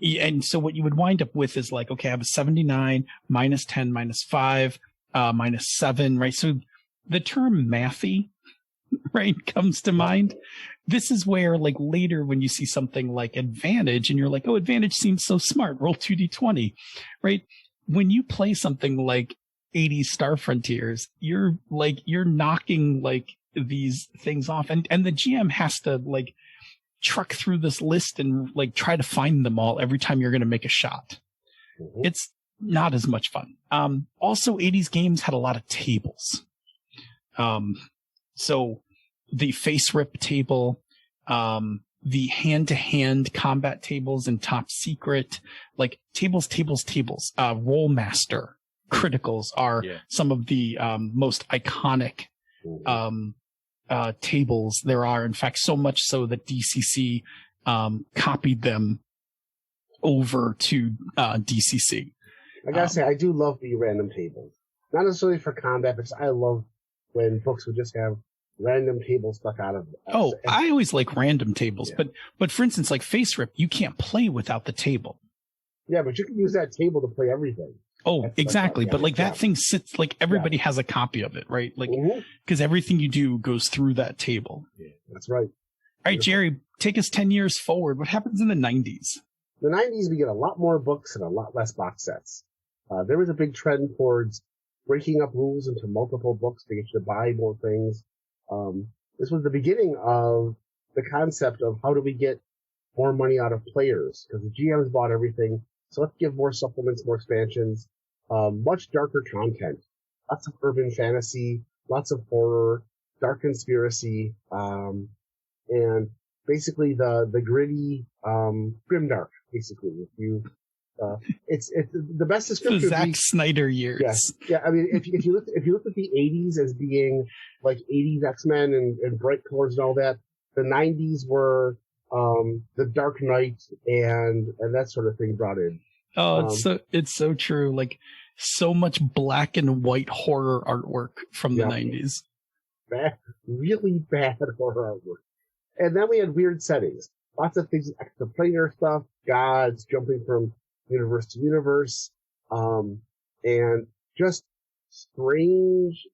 And so what you would wind up with is okay, I have a 79, minus 10, minus 5, minus 7, right? So the term mathy, right, comes to mind. This is where later when you see something like advantage and you're oh, advantage seems so smart, roll 2d20, right? When you play something like 80s Star Frontiers, you're knocking these things off, and the GM has to truck through this list and try to find them all every time you're going to make a shot. It's not as much fun. Also 80s games had a lot of tables. So the Face Rip table, the hand-to-hand combat tables in Top Secret, tables, Rollmaster, Criticals are some of the most iconic tables there are. In fact, so much so that DCC copied them over to DCC. I gotta say, I do love the random tables. Not necessarily for combat, because I love when books would just have random tables stuck out of it. Oh, I always like random tables, Yeah. but for instance, like Face Rip, you can't play without the table. Yeah, but you can use that table to play everything. Oh, That's exactly. like that, But like yeah. that thing sits, like everybody has a copy of it, right? Like, Mhm. because everything you do goes through that table. That's right. All right, Jerry, take us 10 years forward. What happens in the 90s? The 90s, we get a lot more books and a lot less box sets. There was a big trend towards breaking up rules into multiple books to get you to buy more things. This was the beginning of the concept of how do we get more money out of players, because the GMs bought everything. So let's give more supplements, more expansions, much darker content, lots of urban fantasy, lots of horror, dark conspiracy, and basically the gritty, grimdark, basically. If you, it's the best The description. Zack Snyder years. Yes. Yeah, I mean, if you look at the 80s as being like 80s X-Men and bright colors and all that, the 90s were the Dark Knight and that sort of thing brought in. Oh, it's so true. Like so much black and white horror artwork from the 90s. Bad, really bad horror artwork. And then we had weird settings. Lots of things, extraplanar stuff, gods jumping from universe to universe, and just strange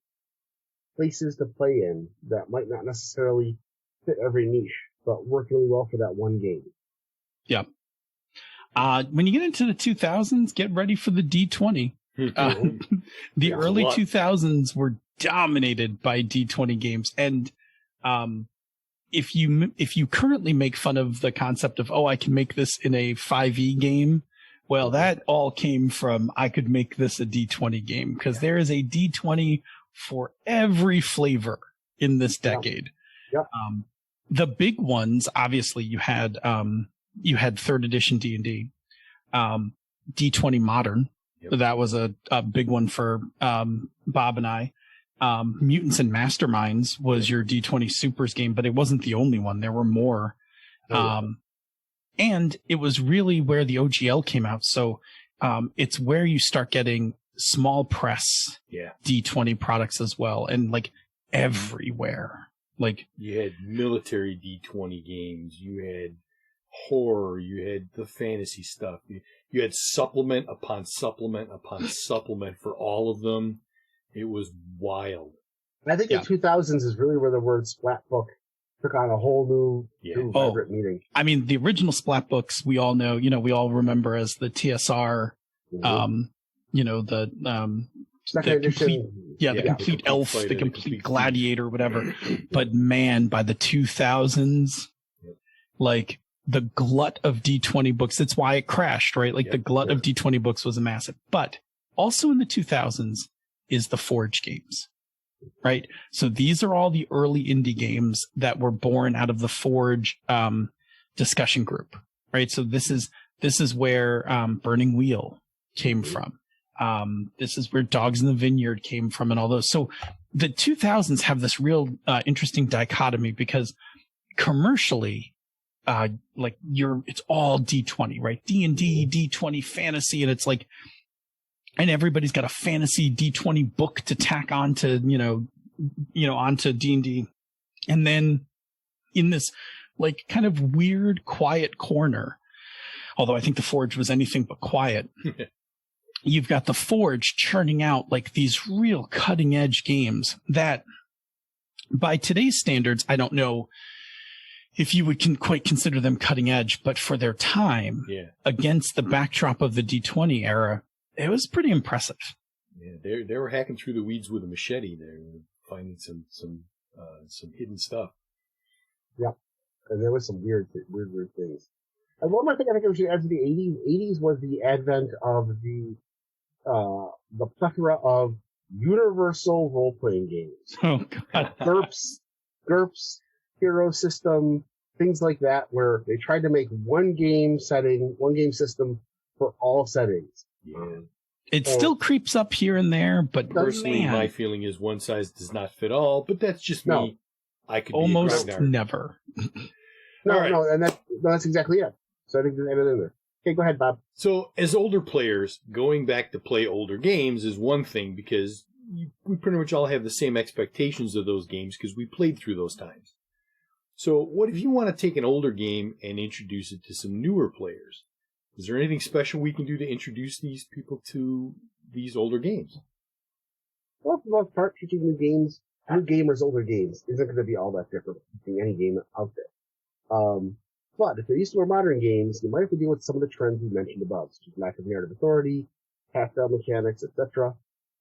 places to play in that might not necessarily fit every niche, but work really well for that one game. Yeah. When you get into the 2000s, get ready for the D20. The early 2000s were dominated by D20 games, and if you currently make fun of the concept of, I can make this in a 5e game, well, that all came from I could make this a D20 game, because there is a D20 for every flavor in this decade. Yep. The big ones, obviously, you had 3rd edition D&D, D20 Modern. Yep. That was a big one for Bob and I. Mutants and Masterminds was your D20 Supers game, but it wasn't the only one. There were more. And it was really where the OGL came out. So it's where you start getting small press D20 products as well. And like everywhere. Like you had military D20 games. You had horror. You had the fantasy stuff. You had supplement upon supplement upon supplement for all of them. It was wild. I think the 2000s is really where the word splat book took on a whole new vibrant meaning. I mean, the original splat books we all know, we all remember as the TSR, Second edition. The complete elf, fighter, the complete gladiator, whatever. But man, by the 2000s, like the glut of D20 books, that's why it crashed, right? Like the glut of D20 books was a massive. But also in the 2000s is the Forge games, right? So these are all the early indie games that were born out of the Forge discussion group, right? So this is where Burning Wheel came from. This is where Dogs in the Vineyard came from and all those. So the 2000s have this real interesting dichotomy because commercially, it's all D20, right? D&D, D20 fantasy. And it's like, and everybody's got a fantasy D20 book to tack onto, onto D&D. And then in this like kind of weird, quiet corner, although I think the Forge was anything but quiet, you've got the Forge churning out like these real cutting edge games that by today's standards, I don't know if you would quite consider them cutting edge, but for their time against the backdrop of the D20 era, it was pretty impressive. Yeah, they were hacking through the weeds with a machete there, finding some hidden stuff. Yeah, and there was some weird things. And one more thing I think we should add to the 80s. 80s was the advent of the plethora of universal role-playing games. Oh God, GURPS, Hero System, things like that, where they tried to make one game system for all settings. Yeah. It still creeps up here and there, but personally, my feeling is one size does not fit all, but that's just me. I could almost be a grognard. never. That's exactly it. So I think there's in there. Okay, go ahead, Bob. So, as older players, going back to play older games is one thing because we pretty much all have the same expectations of those games because we played through those times. So, what if you want to take an older game and introduce it to some newer players? Is there anything special we can do to introduce these people to these older games? Well, for the most part, teaching new gamers older games isn't going to be all that different from teaching any game out there. But if they're used to more modern games, you might have to deal with some of the trends we mentioned above, such as lack of narrative authority, pass-down mechanics, etc.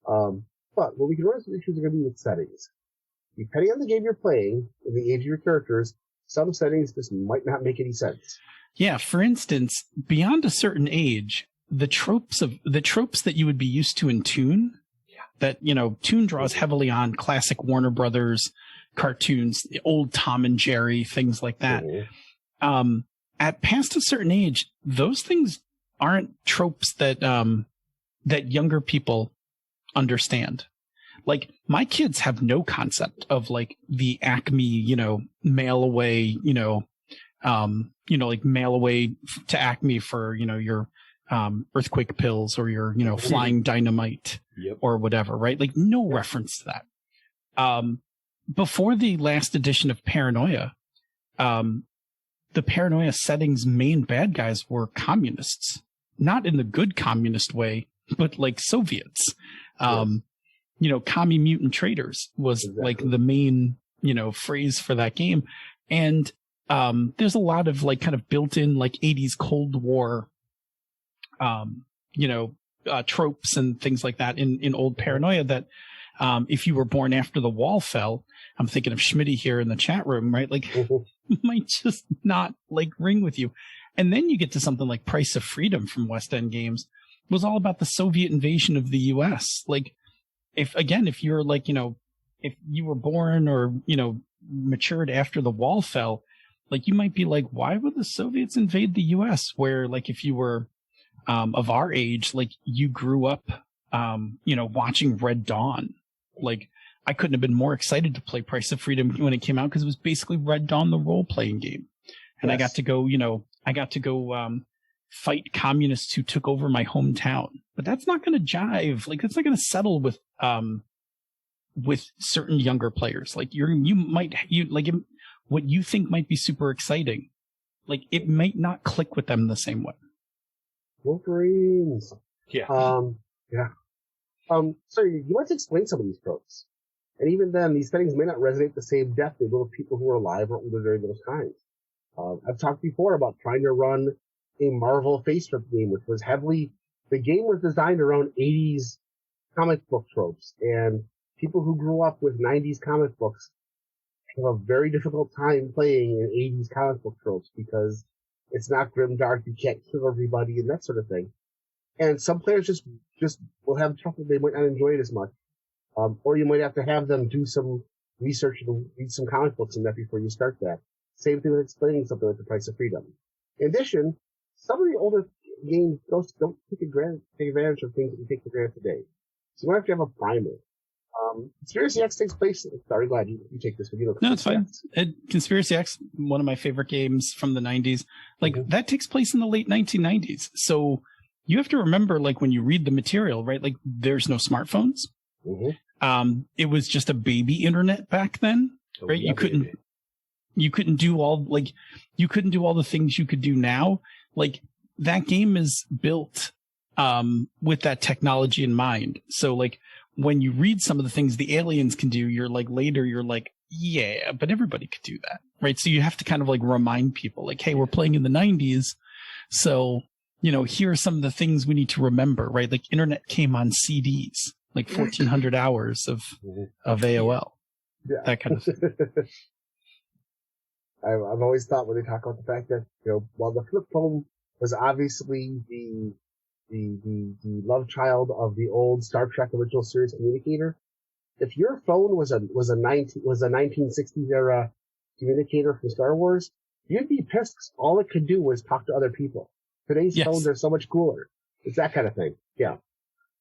But what we can run into issues are going to be with settings. Depending on the game you're playing and the age of your characters, some settings just might not make any sense. Yeah, for instance, beyond a certain age, the tropes that you would be used to in Toon, that, Toon draws heavily on classic Warner Brothers cartoons, the old Tom and Jerry, things like that. Mm-hmm. At past a certain age, those things aren't tropes that that younger people understand. Like, my kids have no concept of like the Acme, mail away, like mail away to Acme for, your earthquake pills or your, flying dynamite or whatever, right? Like, no reference to that. Before the last edition of Paranoia, the Paranoia setting's main bad guys were communists, not in the good communist way, but like Soviets. Commie mutant traitors was like the main, phrase for that game. And there's a lot of like kind of built-in like 80s Cold War, tropes and things like that in old Paranoia that if you were born after the wall fell, I'm thinking of Schmitty here in the chat room, right? Like, might just not like ring with you. And then you get to something like Price of Freedom from West End Games, was all about the Soviet invasion of the U.S. Like, if you're like, if you were born or, matured after the wall fell, like, you might be like, why would the Soviets invade the U.S.? Where, like, if you were of our age, like, you grew up, watching Red Dawn. Like, I couldn't have been more excited to play Price of Freedom when it came out because it was basically Red Dawn, the role-playing game. And I got to go, fight communists who took over my hometown. But that's not going to jive. Like, that's not going to settle with certain younger players. Like, what you think might be super exciting, like, it might not click with them the same way. Wolverines. Yeah. So you want to explain some of these tropes. And even then, these settings may not resonate the same depth with people who are alive or older during those times. I've talked before about trying to run a Marvel face strip game, which was the game was designed around 80s comic book tropes, and people who grew up with 90s comic books have a very difficult time playing in 80s comic book tropes because it's not grimdark, you can't kill everybody, and that sort of thing. And some players just will have trouble, they might not enjoy it as much. Or you might have to have them do some research and read some comic books and that before you start that. Same thing with explaining something like the Price of Freedom. In addition, some of the older games don't take advantage of things that we take for granted today. So you might have to have a primer. Conspiracy X takes place. Sorry, glad you take this video. No, it's fine. Conspiracy X, one of my favorite games from the 90s. Like, that takes place in the late 1990s. So you have to remember, like, when you read the material, right? Like, there's no smartphones. It was just a baby internet back then, right? You couldn't do all the things you could do now. Like, that game is built with that technology in mind. So, like, when you read some of the things the aliens can do, you're like, yeah, but everybody could do that, right? So you have to kind of like remind people, like, hey, we're playing in the 90s, so, here are some of the things we need to remember, right? Like, internet came on CDs, like 1,400 hours of AOL, that kind of thing. I've always thought when they talk about the fact that, while the flip phone was obviously the love child of the old Star Trek original series communicator, if your phone was a 1960s era communicator from Star Wars, you'd be pissed. All it could do was talk to other people. Today's phones are so much cooler. It's that kind of thing. Yeah.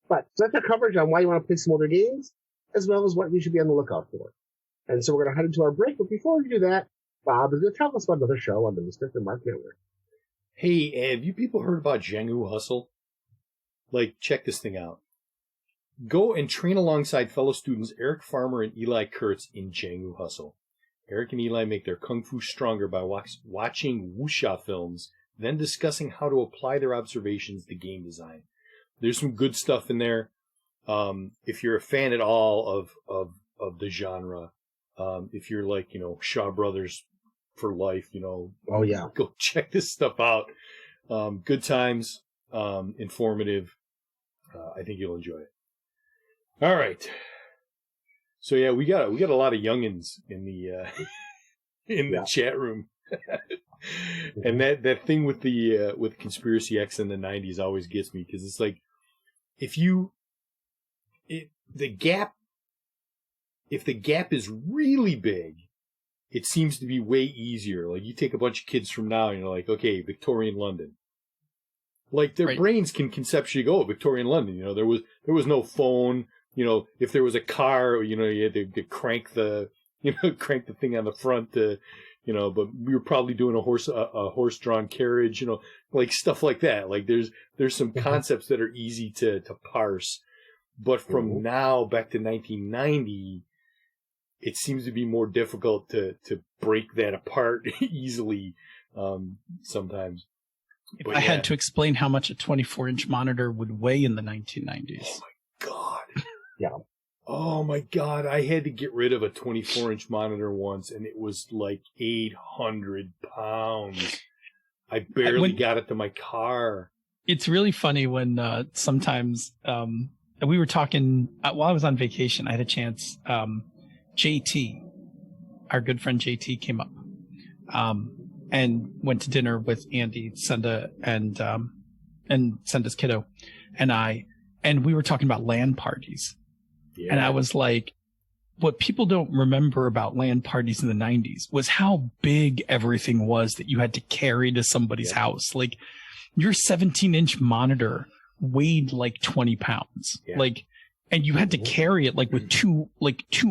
But so that's our coverage on why you want to play some older games, as well as what we should be on the lookout for. And so we're going to head into our break. But before we do that, Bob is going to tell us about another show on the Misdirected Mark Network. Hey, have you people heard about Jianghu Hustle? Like, check this thing out. Go and train alongside fellow students Eric Farmer and Eli Kurtz in Jianghu Hustle. Eric and Eli make their kung fu stronger by watching wuxia films, then discussing how to apply their observations to game design. There's some good stuff in there. If you're a fan at all of the genre, if you're like, Shaw Brothers for life, Oh, yeah. go check this stuff out. Good times, informative. I think you'll enjoy it. All right. So yeah, we got a lot of youngins in the the chat room. And that thing with with Conspiracy X in the 90s always gets me, because it's like, if the gap is really big, it seems to be way easier. Like, you take a bunch of kids from now and you're like, okay, Victorian London. Like, their brains can conceptually go, Victorian London. There was no phone. If there was a car, you had to crank the thing on the front to, but we were probably doing a horse-drawn carriage, like stuff like that. Like, there's some concepts that are easy to parse. But from now back to 1990, it seems to be more difficult to break that apart easily, sometimes. If I had to explain how much a 24-inch monitor would weigh in the 1990s. Oh, my God. Yeah. Oh, my God. I had to get rid of a 24-inch monitor once, and it was like 800 pounds. I barely got it to my car. It's really funny when sometimes we were talking while I was on vacation. I had a chance. JT, our good friend JT, came up and went to dinner with Andy, Senda, and Senda's kiddo, and we were talking about LAN parties. Yeah. And I was like, what people don't remember about LAN parties in the 90s was how big everything was that you had to carry to somebody's house. Like, your 17-inch monitor weighed like 20 pounds. Yeah. Like, and you had to carry it like with two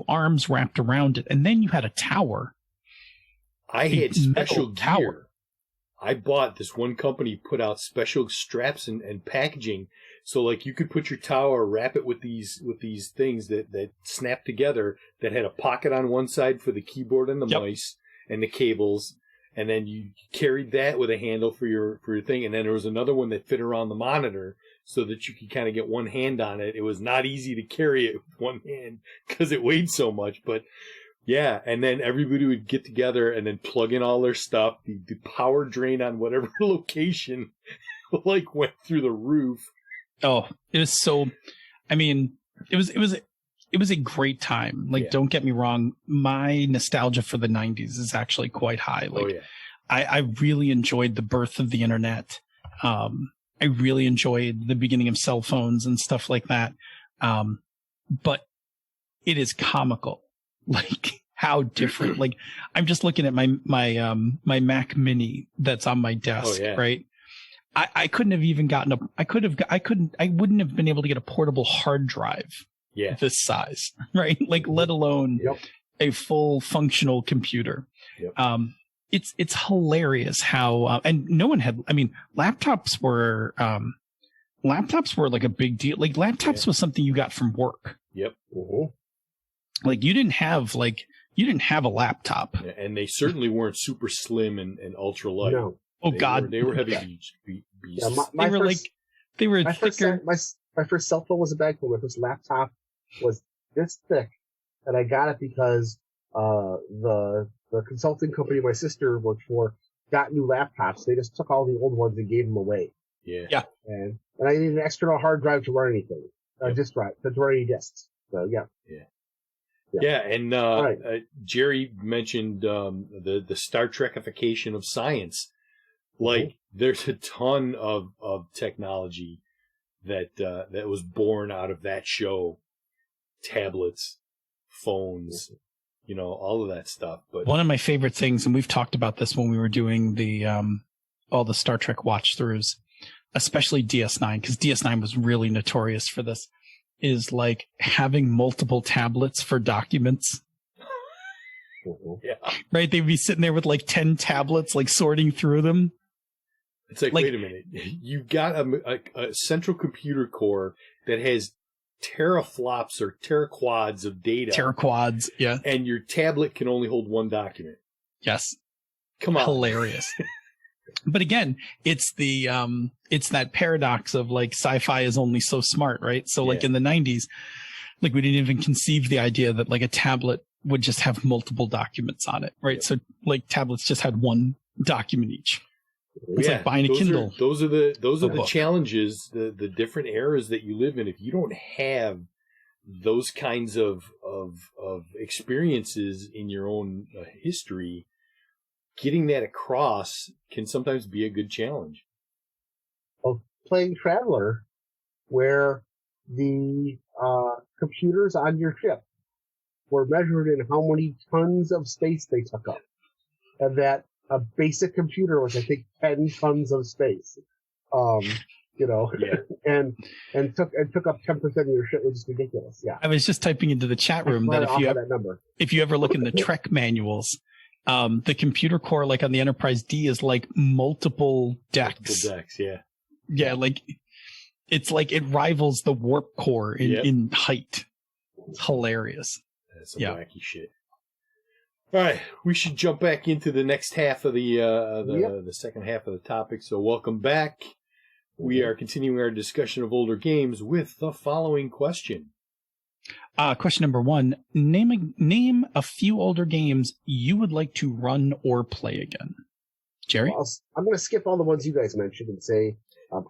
arms wrapped around it. And then you had a tower. I had special gear. I bought this one company put out special straps and packaging. So, like, you could put your tower, wrap it with these things that snap together, that had a pocket on one side for the keyboard and the mice and the cables, and then you carried that with a handle for your thing. And then there was another one that fit around the monitor so that you could kind of get one hand on it. It was not easy to carry it with one hand because it weighed so much, but yeah. And then everybody would get together and then plug in all their stuff. The power drain on whatever location like went through the roof. Oh, it was so, I mean, it was a great time. Like, don't get me wrong. My nostalgia for the 90s is actually quite high. Like, I really enjoyed the birth of the internet. I really enjoyed the beginning of cell phones and stuff like that. But it is comical, like, how different. Like, I'm just looking at my Mac Mini that's on my desk, right? I couldn't have even gotten I wouldn't have been able to get a portable hard drive this size, right? Like, let alone a full functional computer. It's hilarious how, and no one had, I mean, laptops were like a big deal. Like, laptops was something you got from work. Like, you didn't have a laptop. And they certainly weren't super slim and ultra light. No. Oh, God. They were heavy beasts. Yeah, they were my thicker. My first cell phone was a bag phone. My first laptop was this thick, and I got it because the consulting company my sister worked for got new laptops. They just took all the old ones and gave them away. Yeah. And I needed an external hard drive to run anything. Disk drive to run any discs. So and Jerry mentioned the Star Trekification of science. Like, there's a ton of technology that was born out of that show. Tablets, phones, all of that stuff. But one of my favorite things, and we've talked about this when we were doing the all the Star Trek watch throughs, especially DS9, because DS9 was really notorious for this, is like having multiple tablets for documents. Yeah. Right? They'd be sitting there with like 10 tablets, like sorting through them. It's like, wait a minute. You've got a central computer core that has teraflops or teraquads of data. Teraquads, yeah. And your tablet can only hold one document. Yes. Come on. Hilarious. But again, it's that paradox of like sci-fi is only so smart, right? So like in the 90s, like we didn't even conceive the idea that like a tablet would just have multiple documents on it, right? So like tablets just had one document each. It's like buying a Kindle. Those are the challenges, the different eras that you live in. If you don't have those kinds of experiences in your own history, getting that across can sometimes be a good challenge. Of playing Traveler, where the computers on your ship were measured in how many tons of space they took up, and that a basic computer was, I think, 10 tons of space. And took up 10% of your ship, which is ridiculous. Yeah, I was just typing into the chat room that if you ever look in the Trek manuals, the computer core, like on the Enterprise D, is like multiple decks. Yeah, like it's like it rivals the warp core in height. It's hilarious. That's some wacky shit. All right, we should jump back into the next half of the second half of the topic. So welcome back. We are continuing our discussion of older games with the following question. Question number 1: Name a few older games you would like to run or play again. Jerry? Well, I'm going to skip all the ones you guys mentioned and say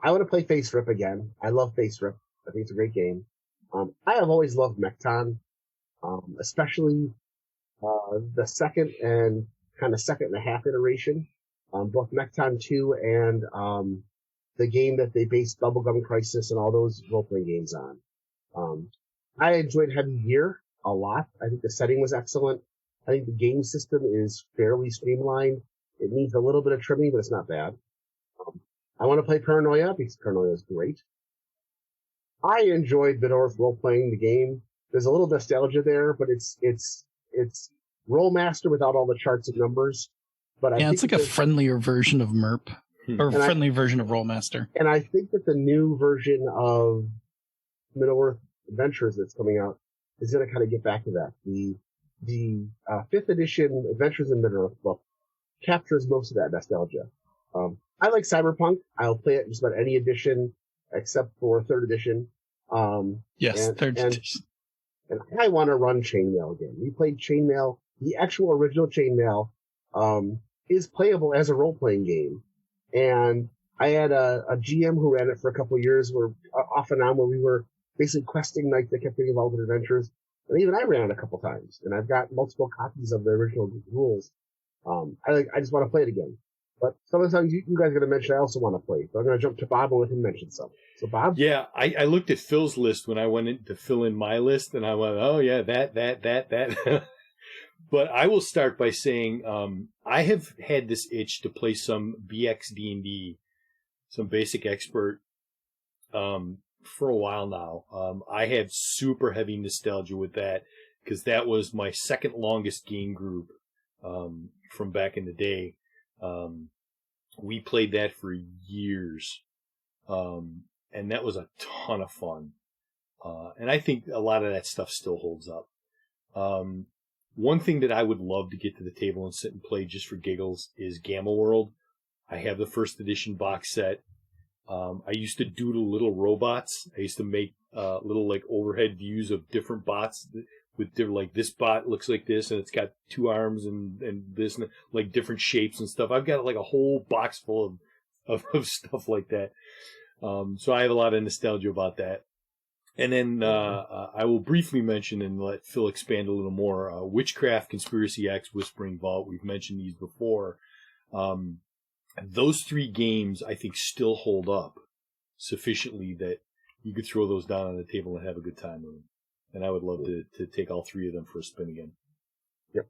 I want to play Face Rip again. I love Face Rip. I think it's a great game. I have always loved Mechton, especially the second and a half iteration, both Mechton 2 and the game that they based Bubblegum Crisis and all those role-playing games on. I enjoyed Heavy Gear a lot. I think the setting was excellent. I think the game system is fairly streamlined. It needs a little bit of trimming, but it's not bad. I want to play Paranoia because Paranoia is great. I enjoyed Middle-earth role-playing the game. There's a little nostalgia there, but it's Rollmaster without all the charts and numbers. But I think it's like a friendlier version of MERP, or friendly version of Rollmaster. And I think that the new version of Middle-earth Adventures that's coming out is going to kind of get back to that. The 5th edition Adventures in Middle-earth book captures most of that nostalgia. I like Cyberpunk. I'll play it just about any edition except for 3rd edition. Yes, 3rd edition. And I want to run Chainmail again. We played Chainmail. The actual original Chainmail is playable as a role-playing game. And I had a GM who ran it for a couple of years, where off and on, where we were basically questing knights that kept getting involved in adventures. And even I ran it a couple times. And I've got multiple copies of the original rules. I just want to play it again. But some of the songs you guys are going to mention, I also want to play. So I'm going to jump to Bob and let him mention some. So Bob? Yeah, I looked at Phil's list when I went in to fill in my list, and I went, oh yeah, that. But I will start by saying I have had this itch to play some BX D&D, some Basic Expert, for a while now. I have super heavy nostalgia with that, because that was my second longest game group from back in the day. We played that for years, and that was a ton of fun. And I think a lot of that stuff still holds up. One thing that I would love to get to the table and sit and play just for giggles is Gamma World. I have the 1st edition box set. I used to doodle little robots. I used to make little like overhead views of different bots with different, like this bot looks like this, and it's got 2 arms and this, and like different shapes and stuff. I've got like a whole box full of stuff like that. So I have a lot of nostalgia about that. And then I will briefly mention and let Phil expand a little more. Witchcraft, Conspiracy X, Whispering Vault. We've mentioned these before. Those 3 games, I think, still hold up sufficiently that you could throw those down on the table and have a good time with them. And I would love to take all 3 of them for a spin again. Yep.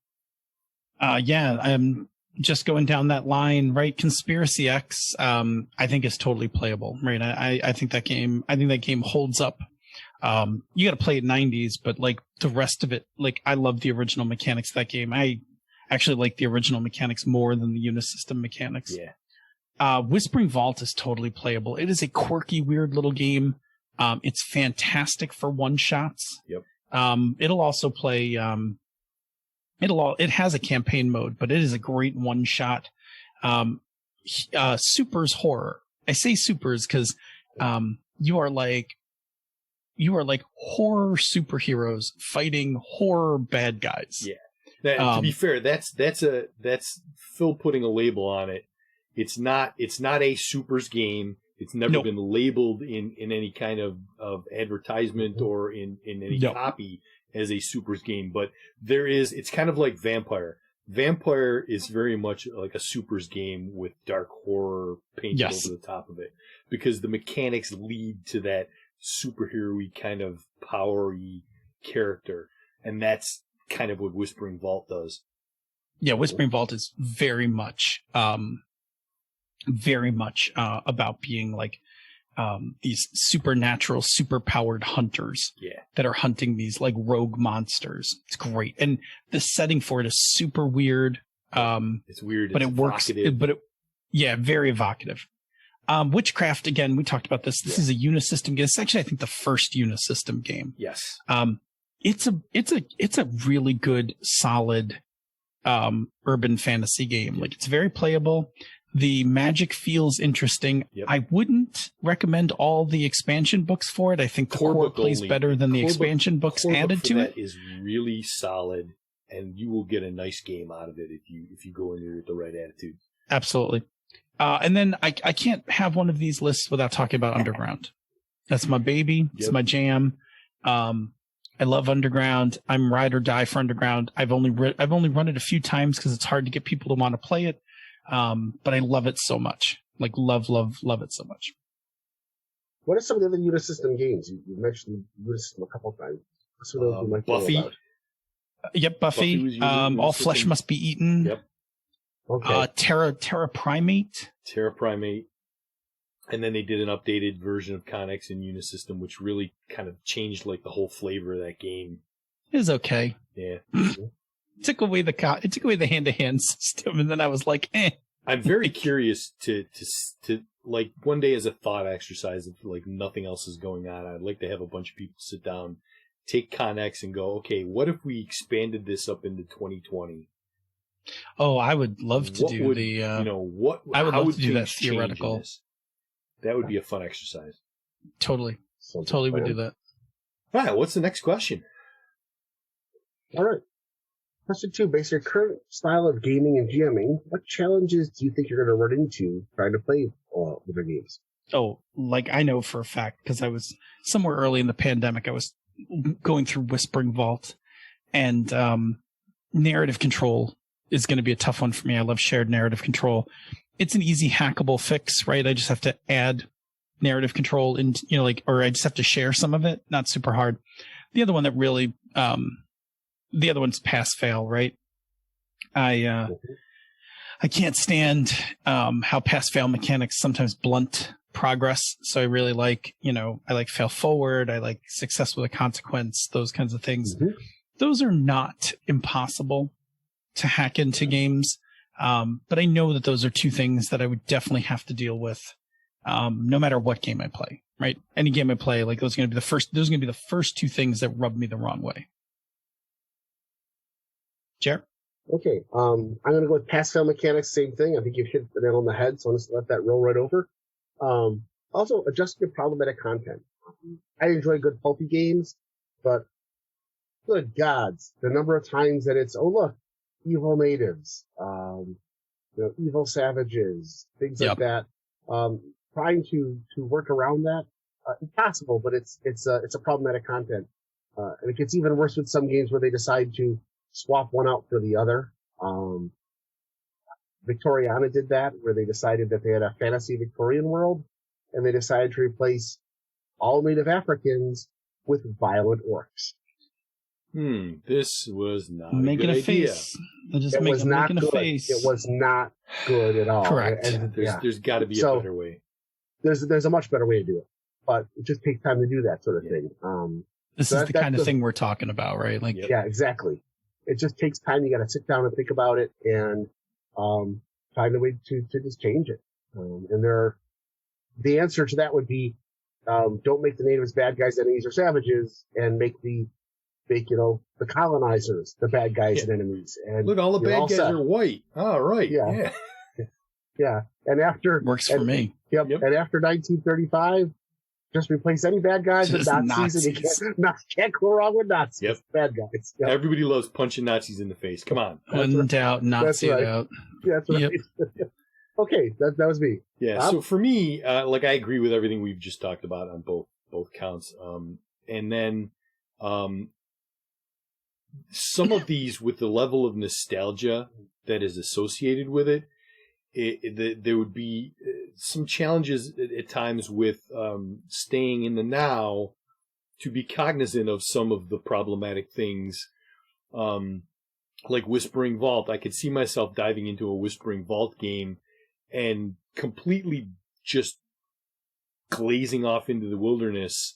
Yeah, I'm just going down that line, right? Conspiracy X, I think is totally playable, right? I think that game holds up. You got to play it 90s, but like the rest of it, like I love the original mechanics of that game. I actually like the original mechanics more than the Unisystem mechanics. Yeah. Whispering Vault is totally playable. It is a quirky, weird little game. It's fantastic for one-shots. Yep. It'll also play, it has a campaign mode, but it is a great one-shot. Supers horror. I say supers because, you are like horror superheroes fighting horror bad guys. Yeah. To be fair, that's Phil putting a label on it. It's not a supers game. It's never been labeled in any kind of advertisement or in any copy as a supers game, but it's kind of like Vampire. Vampire is very much like a supers game with dark horror painted over the top of it, because the mechanics lead to that superhero-y kind of power-y character, and that's kind of what Whispering Vault does. Yeah, Whispering Vault is very much about being like these supernatural, super-powered hunters that are hunting these like rogue monsters. It's great, and the setting for it is super weird. It's weird, but it works. Very evocative. Witchcraft, again, we talked about this. This is a Unisystem game. It's actually, I think, the first Unisystem game. Yes. It's a really good, solid urban fantasy game. Like, it's very playable. The magic feels interesting. Yep. I wouldn't recommend all the expansion books for it. I think the core plays better than the expansion books added to it. That is really solid, and you will get a nice game out of it if you go in there with the right attitude. Absolutely. And then I can't have one of these lists without talking about Underground. That's my baby. It's my jam. I love Underground. I'm ride or die for Underground. I've only run it a few times because it's hard to get people to want to play it. But I love it so much. Like love it so much. What are some of the other Unisystem games? You mentioned Unisystem a couple of times. What's what you might Buffy. About? Yep, Buffy. All Flesh Must Be Eaten. Yep. Okay. Terra Primate. Terra Primate. And then they did an updated version of Connex in Unisystem, which really kind of changed like the whole flavor of that game. It was okay. Yeah. It took away the hand-to-hand system, and then I was like, eh. I'm very curious to like one day as a thought exercise, if like nothing else is going on, I'd like to have a bunch of people sit down, take Connex and go, okay, what if we expanded this up into 2020? Oh, I would love to do the. I would love to do that theoretical. That would be a fun exercise. Totally would do that. All right, what's the next question? All right. Question 2, based on your current style of gaming and GMing, what challenges do you think you're going to run into trying to play video games? Oh, like I know for a fact, because I was somewhere early in the pandemic, I was going through Whispering Vault, and narrative control is going to be a tough one for me. I love shared narrative control. It's an easy hackable fix, right? I just have to add narrative control and, or I just have to share some of it. Not super hard. The other one that really, the other one's pass fail, right? I can't stand how pass fail mechanics sometimes blunt progress. So I really like, I like fail forward. I like success with a consequence, those kinds of things. Mm-hmm. Those are not impossible to hack into games. But I know that those are two things that I would definitely have to deal with, no matter what game I play, right? Any game I play, like those are going to be the first two things that rub me the wrong way. Jer? Okay. I'm going to go with pass fail mechanics, same thing. I think you've hit the nail on the head, so I'm just let that roll right over. Also, adjusting your problematic content. I enjoy good pulpy games, but good gods, the number of times that it's, oh look, evil natives, evil savages, things like that. Trying to work around that, impossible, but it's a problematic content. And it gets even worse with some games where they decide to swap one out for the other. Victoriana did that, where they decided that they had a fantasy Victorian world, and they decided to replace all native Africans with violent orcs. This was not making a good idea. Face. It was not good. It was not good at all. Correct. And there's got to be a better way. There's a much better way to do it, but it just takes time to do that sort of thing. This is the kind of thing we're talking about, right? Like, yeah, exactly. it just takes time. You got to sit down and think about it and find a way to just change it. And the answer to that would be don't make the natives bad guys, enemies, or savages, and make the colonizers the bad guys and enemies. And look, all the bad guys are white. All right. Yeah. Yeah. And after works for me. Yep. And after 1935, just replace any bad guys with Nazis. And you can't go wrong with Nazis. Yep. Bad guys. Yep. Everybody loves punching Nazis in the face. Come on. One doubt, Nazi out. Yeah, that's right. Yep. Okay, that was me. Yeah. So for me, I agree with everything we've just talked about on both counts. And then some of these, with the level of nostalgia that is associated with it, there would be some challenges at times with staying in the now to be cognizant of some of the problematic things, like Whispering Vault. I could see myself diving into a Whispering Vault game and completely just glazing off into the wilderness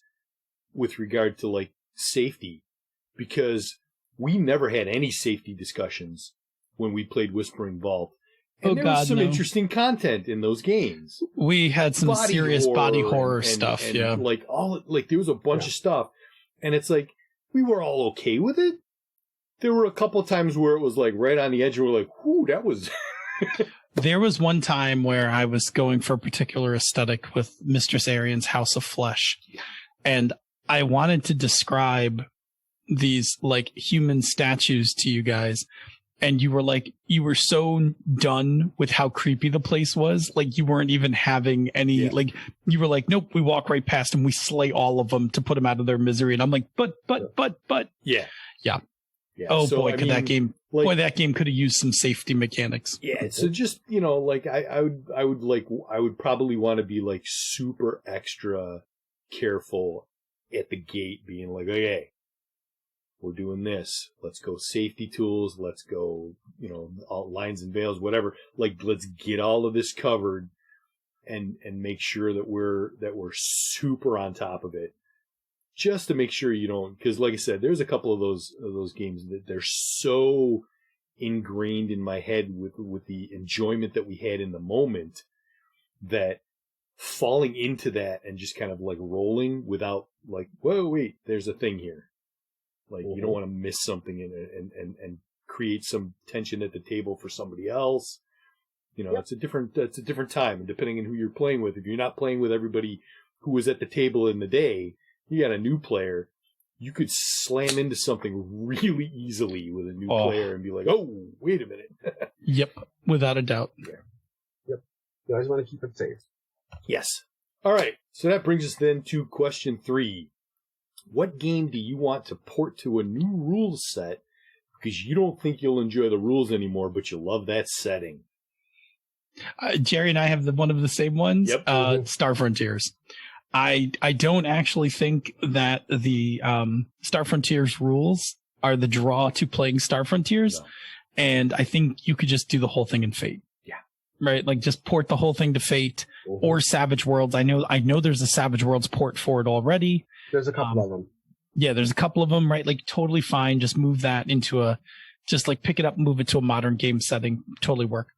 with regard to like safety, because we never had any safety discussions when we played Whispering Vault. And there was some interesting content in those games. We had some serious body horror stuff, and yeah. There was a bunch of stuff. And it's like, we were all okay with it. There were a couple of times where it was like right on the edge, and we're like, whoo, that was... There was one time where I was going for a particular aesthetic with Mistress Arian's House of Flesh. And I wanted to describe these like human statues to you guys. And you were so done with how creepy the place was. Like, you weren't even having any, like, you were like, nope, we walk right past them. We slay all of them to put them out of their misery. And I'm like, but. Yeah. Oh, so, boy, that game could have used some safety mechanics. Yeah. So just, like I would probably want to be like super extra careful at the gate, being like, okay, we're doing this. Let's go safety tools. Let's go, all lines and veils, whatever. Like, let's get all of this covered and make sure that we're super on top of it, just to make sure you don't, because like I said, there's a couple of those games that they're so ingrained in my head with the enjoyment that we had in the moment, that falling into that and just kind of like rolling without like, whoa, wait, there's a thing here. Like, you don't want to miss something and create some tension at the table for somebody else. It's a different time. And depending on who you're playing with, if you're not playing with everybody who was at the table in the day, you got a new player, you could slam into something really easily with a new player and be like, oh, wait a minute. Yep. Without a doubt. Yeah. Yep. You always want to keep it safe. Yes. All right. So that brings us then to question 3. What game do you want to port to a new rules set because you don't think you'll enjoy the rules anymore, but you love that setting? Jerry and I have one of the same ones. Yep. Star Frontiers. I don't actually think that the Star Frontiers rules are the draw to playing Star Frontiers. No. And I think you could just do the whole thing in Fate. Yeah. Right? Like, just port the whole thing to Fate or Savage Worlds. I know there's a Savage Worlds port for it already. There's a couple of them. Yeah, there's a couple of them, right? Like, totally fine. Just move that into just like pick it up and move it to a modern game setting. Totally work.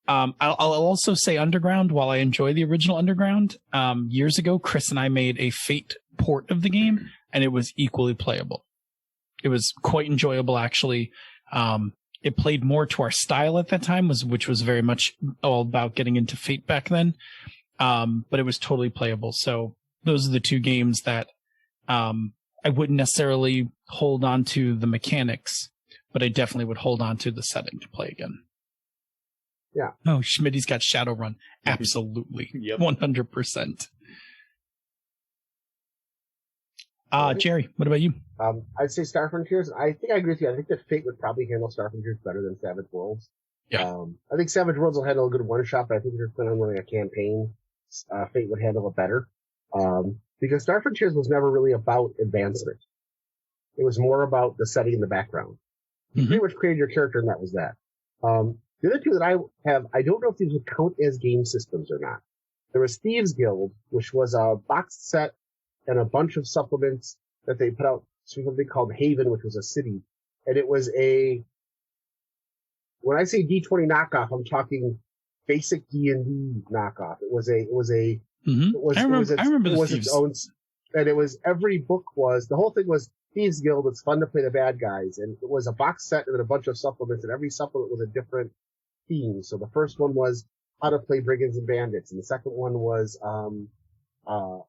I'll also say Underground. While I enjoy the original Underground, years ago, Chris and I made a Fate port of the game, and it was equally playable. It was quite enjoyable, actually. It played more to our style at that time, which was very much all about getting into Fate back then. But it was totally playable. So those are the two games that I wouldn't necessarily hold on to the mechanics, but I definitely would hold on to the setting to play again. Yeah. Oh, Schmitty's got Shadowrun. Absolutely. Yep. 100%. Jerry, what about you? I'd say Star Frontiers. I think I agree with you. I think that Fate would probably handle Star Frontiers better than Savage Worlds. Yeah. I think Savage Worlds will handle a good one-shot, but I think if you're planning on running a campaign, Fate would handle it better. Because Star Frontiers was never really about advancement. It was more about the setting in the background. You pretty much created your character, and that was that. The other two that I have, I don't know if these would count as game systems or not. There was Thieves Guild, which was a box set and a bunch of supplements that they put out, something called Haven, which was a city, and it was when I say D20 knockoff, I'm talking basic D&D knockoff. It was I remember the Thieves. Its own, and it was, every book was, the whole thing was Thieves Guild. It's fun to play the bad guys, and it was a box set and then a bunch of supplements, and every supplement was a different theme. So the first one was how to play brigands and bandits, and the second one was the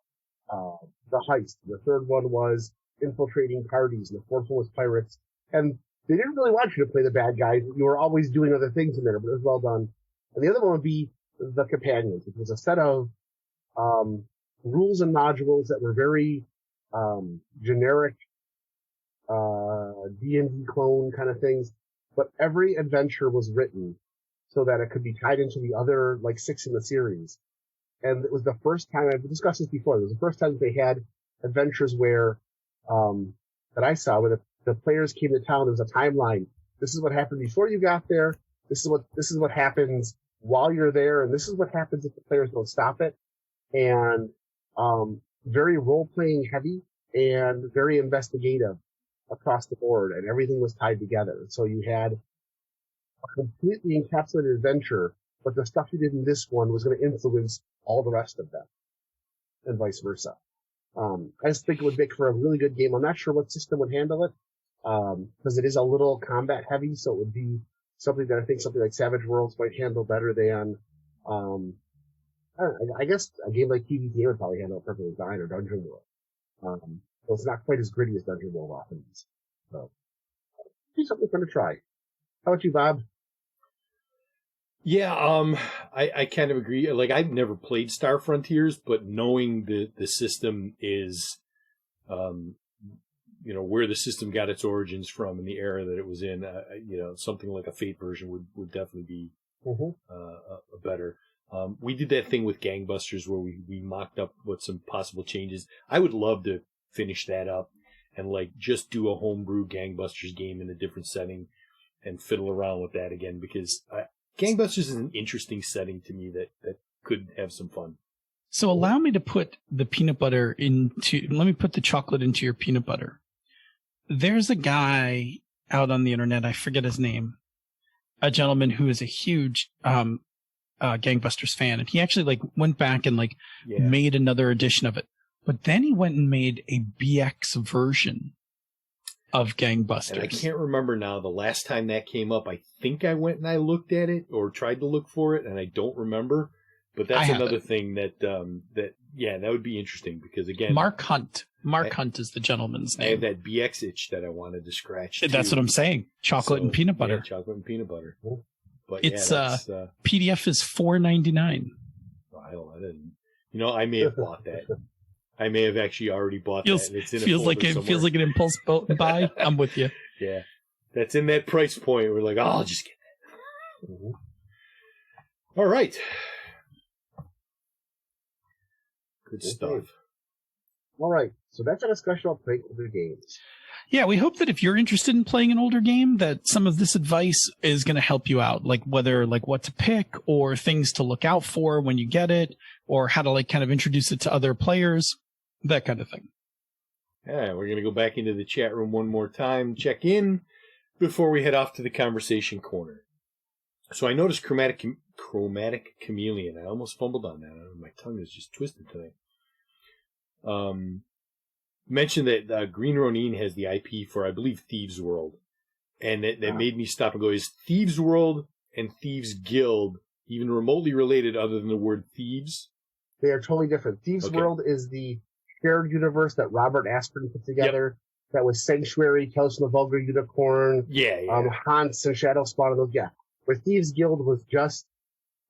heist. The third one was infiltrating parties, and the fourth one was pirates. And they didn't really want you to play the bad guys. You were always doing other things in there, but it was well done. And the other one would be the companions, which was a set of rules and modules that were very generic D&D clone kind of things. But every adventure was written so that it could be tied into the other, like, 6 in the series. And it was the first time, I've discussed this before, it was the first time they had adventures where, that I saw, where the players came to town. There was a timeline. This is what happened before you got there. This is what happens while you're there. And this is what happens if the players don't stop it. And, very role-playing heavy and very investigative across the board. And everything was tied together. So you had a completely encapsulated adventure, but the stuff you did in this one was going to influence all the rest of them, and vice versa. I just think it would make for a really good game. I'm not sure what system would handle it, because it is a little combat heavy, so it would be something that I think something like Savage Worlds might handle better than, I guess a game like TVT would probably handle it perfectly fine, or Dungeon World. So it's not quite as gritty as Dungeon World often is. So, be something fun to try. How about you, Bob? Yeah, I kind of agree. Like, I've never played Star Frontiers, but knowing the system is, where the system got its origins from and the era that it was in, something like a Fate version would definitely be better. We did that thing with Gangbusters where we mocked up what some possible changes. I would love to finish that up and, like, just do a homebrew Gangbusters game in a different setting and fiddle around with that again, because Gangbusters is an interesting setting to me that could have some fun. So allow me to put the peanut butter let me put the chocolate into your peanut butter. There's a guy out on the internet, I forget his name, a gentleman who is a huge Gangbusters fan, and he actually went back and made another edition of it. But then he went and made a BX version of Gangbusters. And I can't remember now the last time that came up. I think I went and I looked at it or tried to look for it, and I don't remember. But that's another thing that would be interesting, because again, Mark Hunt is the gentleman's name. I have that BX itch that I wanted to scratch. That's what I'm saying. Chocolate and peanut butter. Yeah, chocolate and peanut butter. But it's PDF is $4.99. I didn't. I may have bought that. I may have actually already bought that. It's in feels like an impulse buy. I'm with you. Yeah, that's in that price point. We're like, I'll just get that. All right, good stuff. All right, so that's our discussion about playing older games. Yeah, we hope that if you're interested in playing an older game, that some of this advice is going to help you out, like whether what to pick or things to look out for when you get it, or how to kind of introduce it to other players. That kind of thing. Yeah, we're going to go back into the chat room one more time, check in before we head off to the conversation corner. So I noticed Chromatic Chameleon. I almost fumbled on that. My tongue is just twisted today. Mentioned that Green Ronin has the IP for, I believe, Thieves World. And that made me stop and go, is Thieves World and Thieves Guild even remotely related other than the word thieves? They are totally different. Thieves World is the shared universe that Robert Asprin put together. Yep. That was Sanctuary, Tales from the Vulgar Unicorn, Hans and Shadow Spawn, and those. Yeah. Where Thieves Guild was just,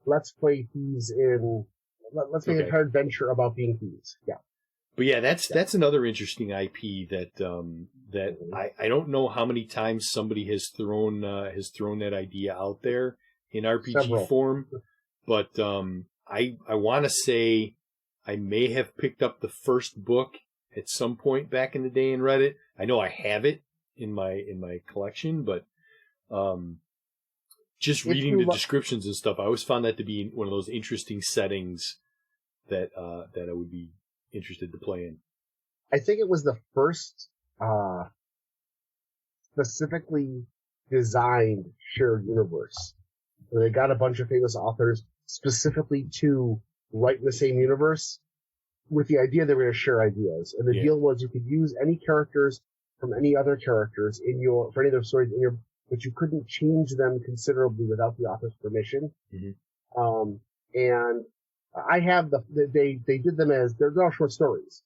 let's play thieves let's make an entire adventure about being thieves. Yeah. But yeah, that's another interesting IP that I don't know how many times somebody has thrown that idea out there in RPG form, but I want to say I may have picked up the first book at some point back in the day and read it. I know I have it in my collection, but just reading the descriptions and stuff, I always found that to be one of those interesting settings that I would be interested to play in. I think it was the first specifically designed shared universe. And they got a bunch of famous authors specifically to write in the same universe with the idea they were going to share ideas. And the deal was you could use any characters from any other characters for any of their stories but you couldn't change them considerably without the author's permission. Mm-hmm. And I have they did them as, they're all short stories.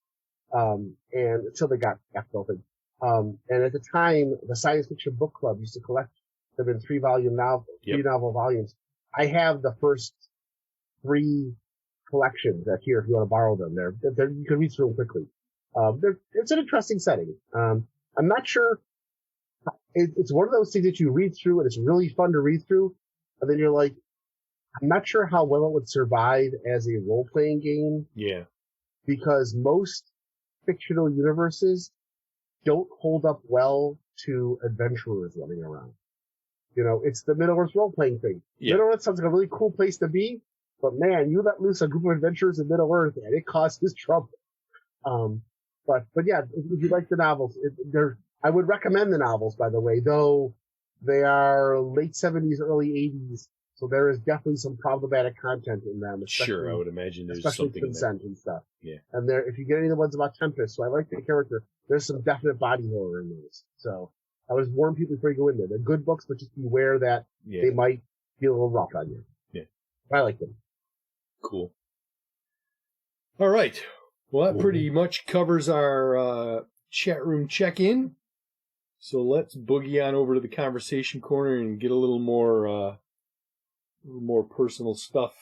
And until they got built in. And at the time, the Science Fiction Book Club used to collect them in 3 novel volumes. I have the first 3 collections here if you want to borrow them. You can read through them quickly. It's an interesting setting. I'm not sure. It's one of those things that you read through and it's really fun to read through. And then you're like, I'm not sure how well it would survive as a role-playing game. Yeah. Because most fictional universes don't hold up well to adventurers running around. It's the Middle-earth role-playing thing. Yeah. Middle-earth sounds like a really cool place to be, but man, you let loose a group of adventurers in Middle-earth and it causes trouble. But yeah, if you like the novels, I would recommend the novels, by the way, though they are late 70s, early 80s, so there is definitely some problematic content in them. Sure, I would imagine there's something consent and stuff. Yeah. And if you get any of the ones about Tempest, so I like the character, there's some definite body horror in those. So I would warn people before you go in there. They're good books, but just beware that they might feel a little rough on you. Yeah. I like them. Cool. All right. Well, that pretty much covers our chat room check-in. So let's boogie on over to the conversation corner and get a little more personal stuff.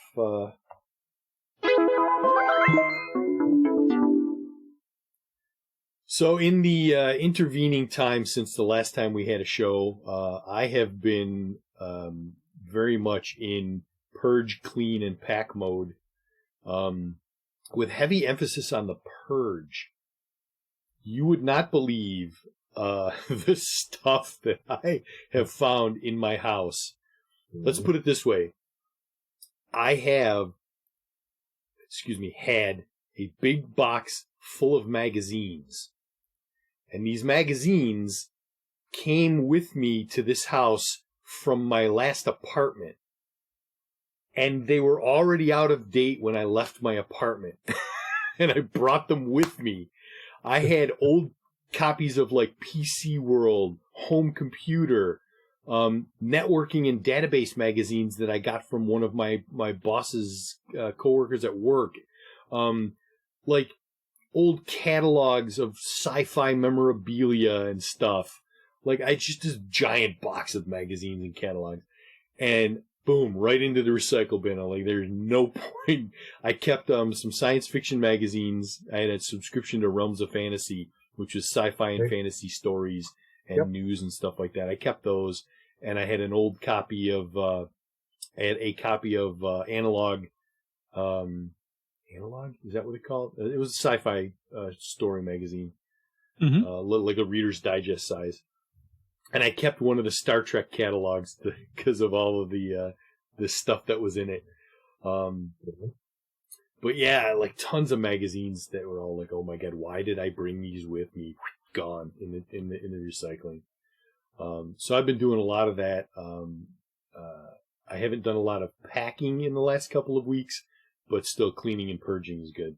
So in the intervening time since the last time we had a show, I have been very much in purge, clean, and pack mode, with heavy emphasis on the purge. You would not believe the stuff that I have found in my house. Let's put it this way. I had a big box full of magazines. And these magazines came with me to this house from my last apartment. And they were already out of date when I left my apartment. And I brought them with me. I had old copies of like PC World, Home Computer, networking and database magazines that I got from one of my boss's coworkers at work. Like old catalogs of sci-fi memorabilia and stuff. Like just this giant box of magazines and catalogs. And boom, right into the recycle bin. I'm like, there's no point. I kept some science fiction magazines. I had a subscription to Realms of Fantasy, which was sci-fi and fantasy stories and news and stuff like that. I kept those, and I had an old copy of Analog. Analog? Is that what they call it? It was a sci-fi story magazine, like a Reader's Digest size. And I kept one of the Star Trek catalogs because of all of the stuff that was in it. But yeah, like tons of magazines that were all like, oh my god, why did I bring these with me? Gone in the recycling. So I've been doing a lot of that. I haven't done a lot of packing in the last couple of weeks, but still cleaning and purging is good.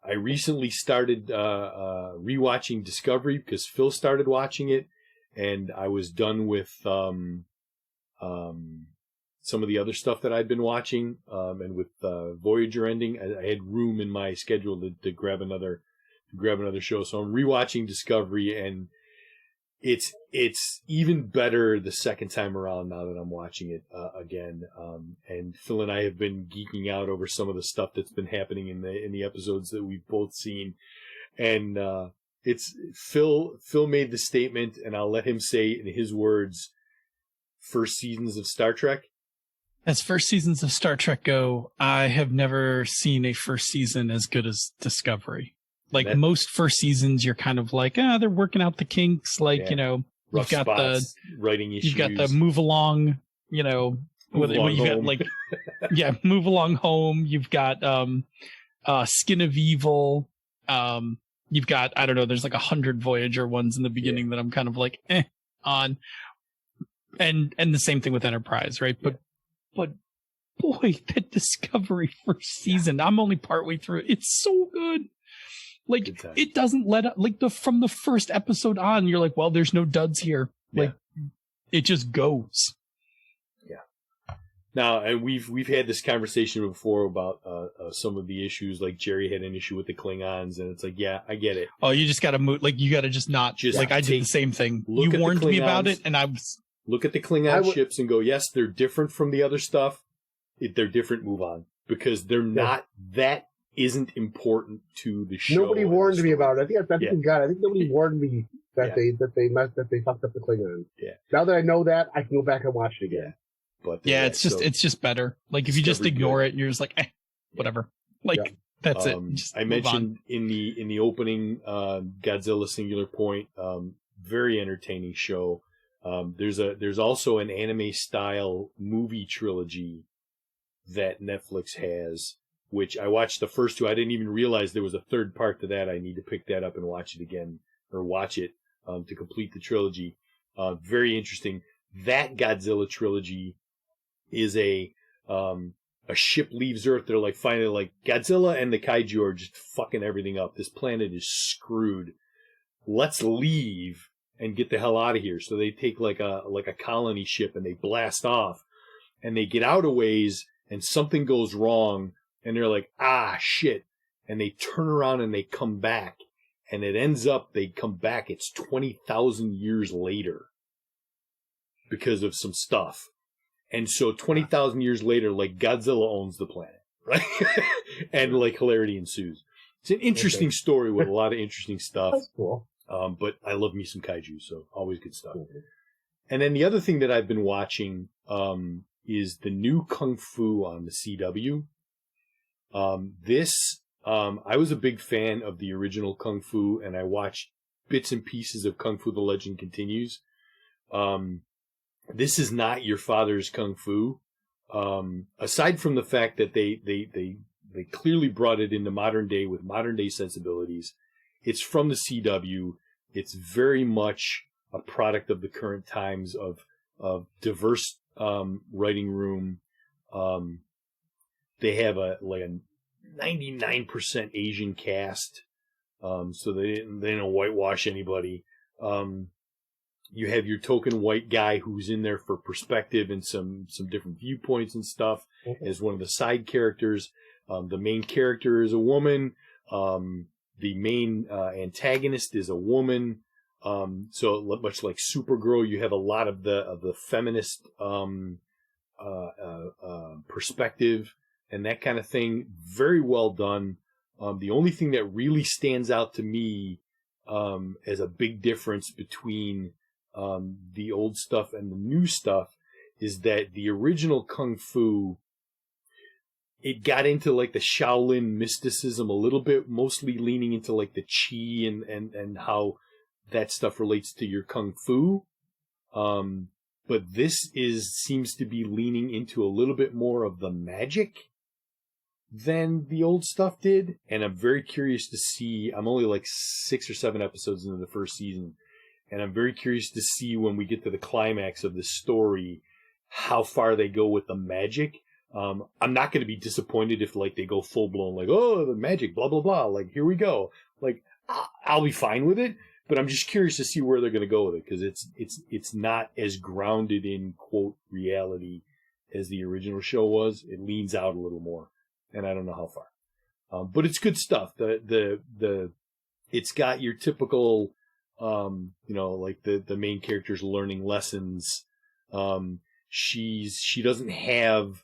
I recently started rewatching Discovery because Phil started watching it, and I was done with some of the other stuff that I'd been watching, and with Voyager ending, I had room in my schedule to grab another show. So I'm rewatching Discovery, and it's even better the second time around now that I'm watching it again. And Phil and I have been geeking out over some of the stuff that's been happening in the episodes that we've both seen. And it's Phil made the statement, and I'll let him say it in his words, first seasons of Star Trek. As first seasons of Star Trek go, I have never seen a first season as good as Discovery. Like most first seasons, you're kind of like, they're working out the kinks. Like, rough you've got spots, writing issues. You've got the move along, what you've got, like, move along home. You've got Skin of Evil. you've got, I don't know, there's like 100 Voyager ones in the beginning that I'm kind of like, on. And the same thing with Enterprise, right? But boy, that Discovery first season, I'm only partway through it. It's so good. Like, it doesn't let up, like, from the first episode on, you're like, well, there's no duds here. Like, it just goes. Yeah. Now, and we've had this conversation before about some of the issues. Like, Jerry had an issue with the Klingons, and it's like, yeah, I get it. Oh, you just gotta move, like, you gotta just not, like, I did the same thing. You warned me about it, and I was... Look at the Klingon ships and go, yes, they're different from the other stuff. They're different, move on. Because they're not, that isn't important to the show. Nobody warned me about it. I think I think nobody warned me that they fucked up the Klingons. Yeah. Now that I know that, I can go back and watch it again. But it's just better. Like, if you just ignore it, you're just like, whatever. Like, that's it. Just I mentioned in the opening, Godzilla Singular Point, very entertaining show. There's also an anime style movie trilogy that Netflix has, which I watched the first two. I didn't even realize there was a third part to that. I need to pick that up and watch it again, or watch it, to complete the trilogy. Very interesting. That Godzilla trilogy is a ship leaves Earth. They're like, finally, like, Godzilla and the kaiju are just fucking everything up. This planet is screwed. Let's leave and get the hell out of here. So they take like a colony ship and they blast off, and they get out a ways and something goes wrong, and they're like, ah, shit. And they turn around and they come back, and it ends up they come back. It's 20,000 years later because of some stuff. And so 20,000 years later, like, Godzilla owns the planet, right? And like hilarity ensues. It's an interesting story with a lot of interesting stuff. That's cool. But I love me some kaiju, so always good stuff. Mm-hmm. And then the other thing that I've been watching is the new Kung Fu on the CW. I was a big fan of the original Kung Fu, and I watched bits and pieces of Kung Fu: The Legend Continues. This is not your father's Kung Fu. Aside from the fact that they clearly brought it into modern day with modern day sensibilities. It's from the CW. It's very much a product of the current times of diverse writing room. They have a 99% Asian cast, so they don't whitewash anybody. You have your token white guy who's in there for perspective and some different viewpoints and stuff as one of the side characters. The main character is a woman. The main antagonist is a woman. So much like Supergirl, you have a lot of the feminist perspective and that kind of thing. Very well done. The only thing that really stands out to me as a big difference between the old stuff and the new stuff is that the original Kung Fu, it got into like the Shaolin mysticism a little bit, mostly leaning into like the Qi and how that stuff relates to your Kung Fu. But this seems to be leaning into a little bit more of the magic than the old stuff did. And I'm very curious to see, I'm only like 6 or 7 episodes into the first season, and I'm very curious to see when we get to the climax of the story, how far they go with the magic. I'm not going to be disappointed if like they go full blown, like, oh, the magic, blah, blah, blah. Like, here we go. Like, I'll be fine with it, but I'm just curious to see where they're going to go with it. Cause it's not as grounded in quote reality as the original show was. It leans out a little more, and I don't know how far. But it's good stuff. It's got your typical, like the main character's learning lessons. She doesn't have,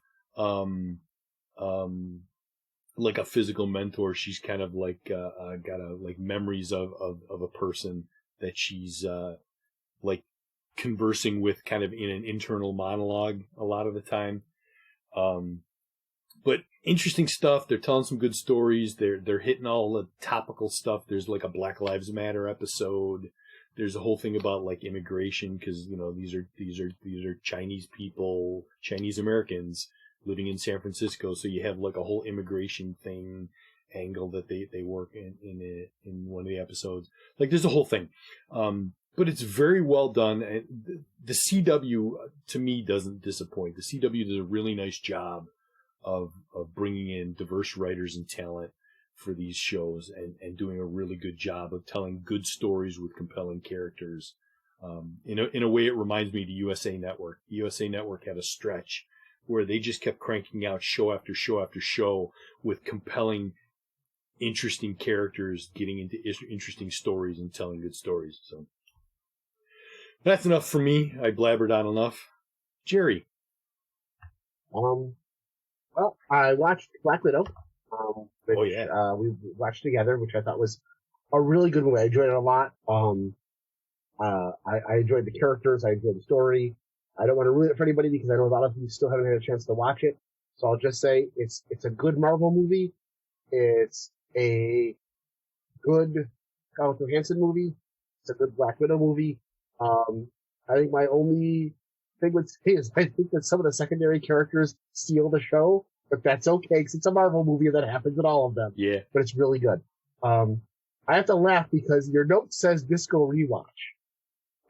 like a physical mentor. She's kind of like, got memories of a person that she's, like conversing with kind of in an internal monologue a lot of the time. But interesting stuff. They're telling some good stories. They're hitting all the topical stuff. There's like a Black Lives Matter episode. There's a whole thing about like immigration because these are Chinese people, Chinese Americans living in San Francisco. So you have like a whole immigration thing, angle that they work in one of the episodes. Like, there's a whole thing. But it's very well done. And the CW, to me, doesn't disappoint. The CW does a really nice job of bringing in diverse writers and talent for these shows and doing a really good job of telling good stories with compelling characters. In a way, it reminds me of the USA Network. The USA Network had a stretch where they just kept cranking out show after show after show with compelling, interesting characters getting into interesting stories and telling good stories. So that's enough for me. I blabbered on enough. Jerry. Well, I watched Black Widow, which we watched together, which I thought was a really good movie. I enjoyed it a lot. I enjoyed the characters. I enjoyed the story. I don't want to ruin it for anybody because I know a lot of you still haven't had a chance to watch it. So I'll just say it's a good Marvel movie. It's a good Scarlett Johansson movie. It's a good Black Widow movie. I think my only thing would say is I think that some of the secondary characters steal the show, but that's okay because it's a Marvel movie and that happens in all of them. Yeah. But it's really good. I have to laugh because your note says Disco Rewatch.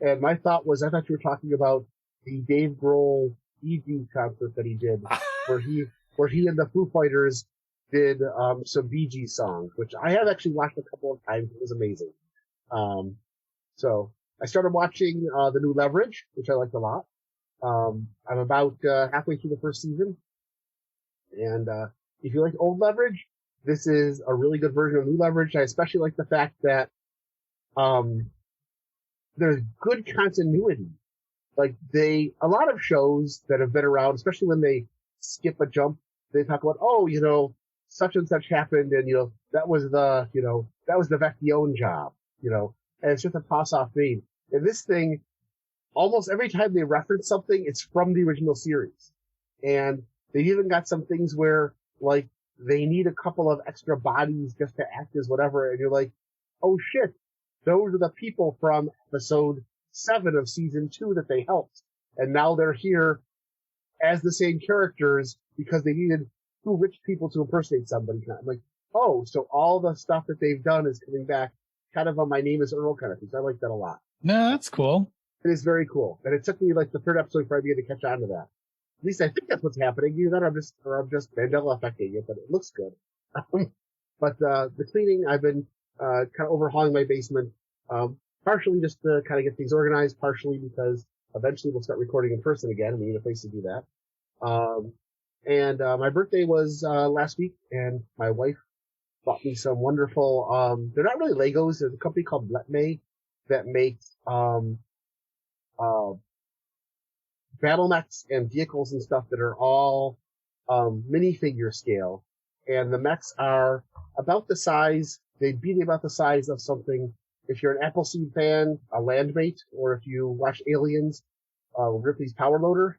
And my thought was, I thought you were talking about the Dave Grohl E.G. concert that he did, where he and the Foo Fighters did, some Bee Gees songs, which I have actually watched a couple of times. It was amazing. So I started watching, the new Leverage, which I liked a lot. I'm about, halfway through the first season. And, if you like old Leverage, this is a really good version of new Leverage. I especially like the fact that, there's good continuity. Like a lot of shows that have been around, especially when they skip a jump, they talk about, such and such happened and, that was the Vecchione job, and it's just a toss off theme. And this thing, almost every time they reference something, it's from the original series. And they've even got some things where, like, they need a couple of extra bodies just to act as whatever, and you're like, oh shit, those are the people from episode 7 of season 2 that they helped. And now they're here as the same characters because they needed 2 rich people to impersonate somebody. I'm like, oh, so all the stuff that they've done is coming back kind of on My Name is Earl kind of thing. So I like that a lot. No, that's cool. It is very cool. And it took me like the 3rd episode for me to catch on to that. At least I think that's what's happening. Either that or I'm just Mandela affecting it, but it looks good. But the cleaning, I've been kind of overhauling my basement, partially just to kind of get things organized, partially because eventually we'll start recording in person again, and we need a place to do that. My birthday was last week, and my wife bought me some wonderful, they're not really Legos, there's a company called Letme that makes battle mechs and vehicles and stuff that are all minifigure scale. And the mechs are about the size, they'd be about the size of something, if you're an Appleseed fan, a Landmate, or if you watch Aliens, Ripley's Power Loader,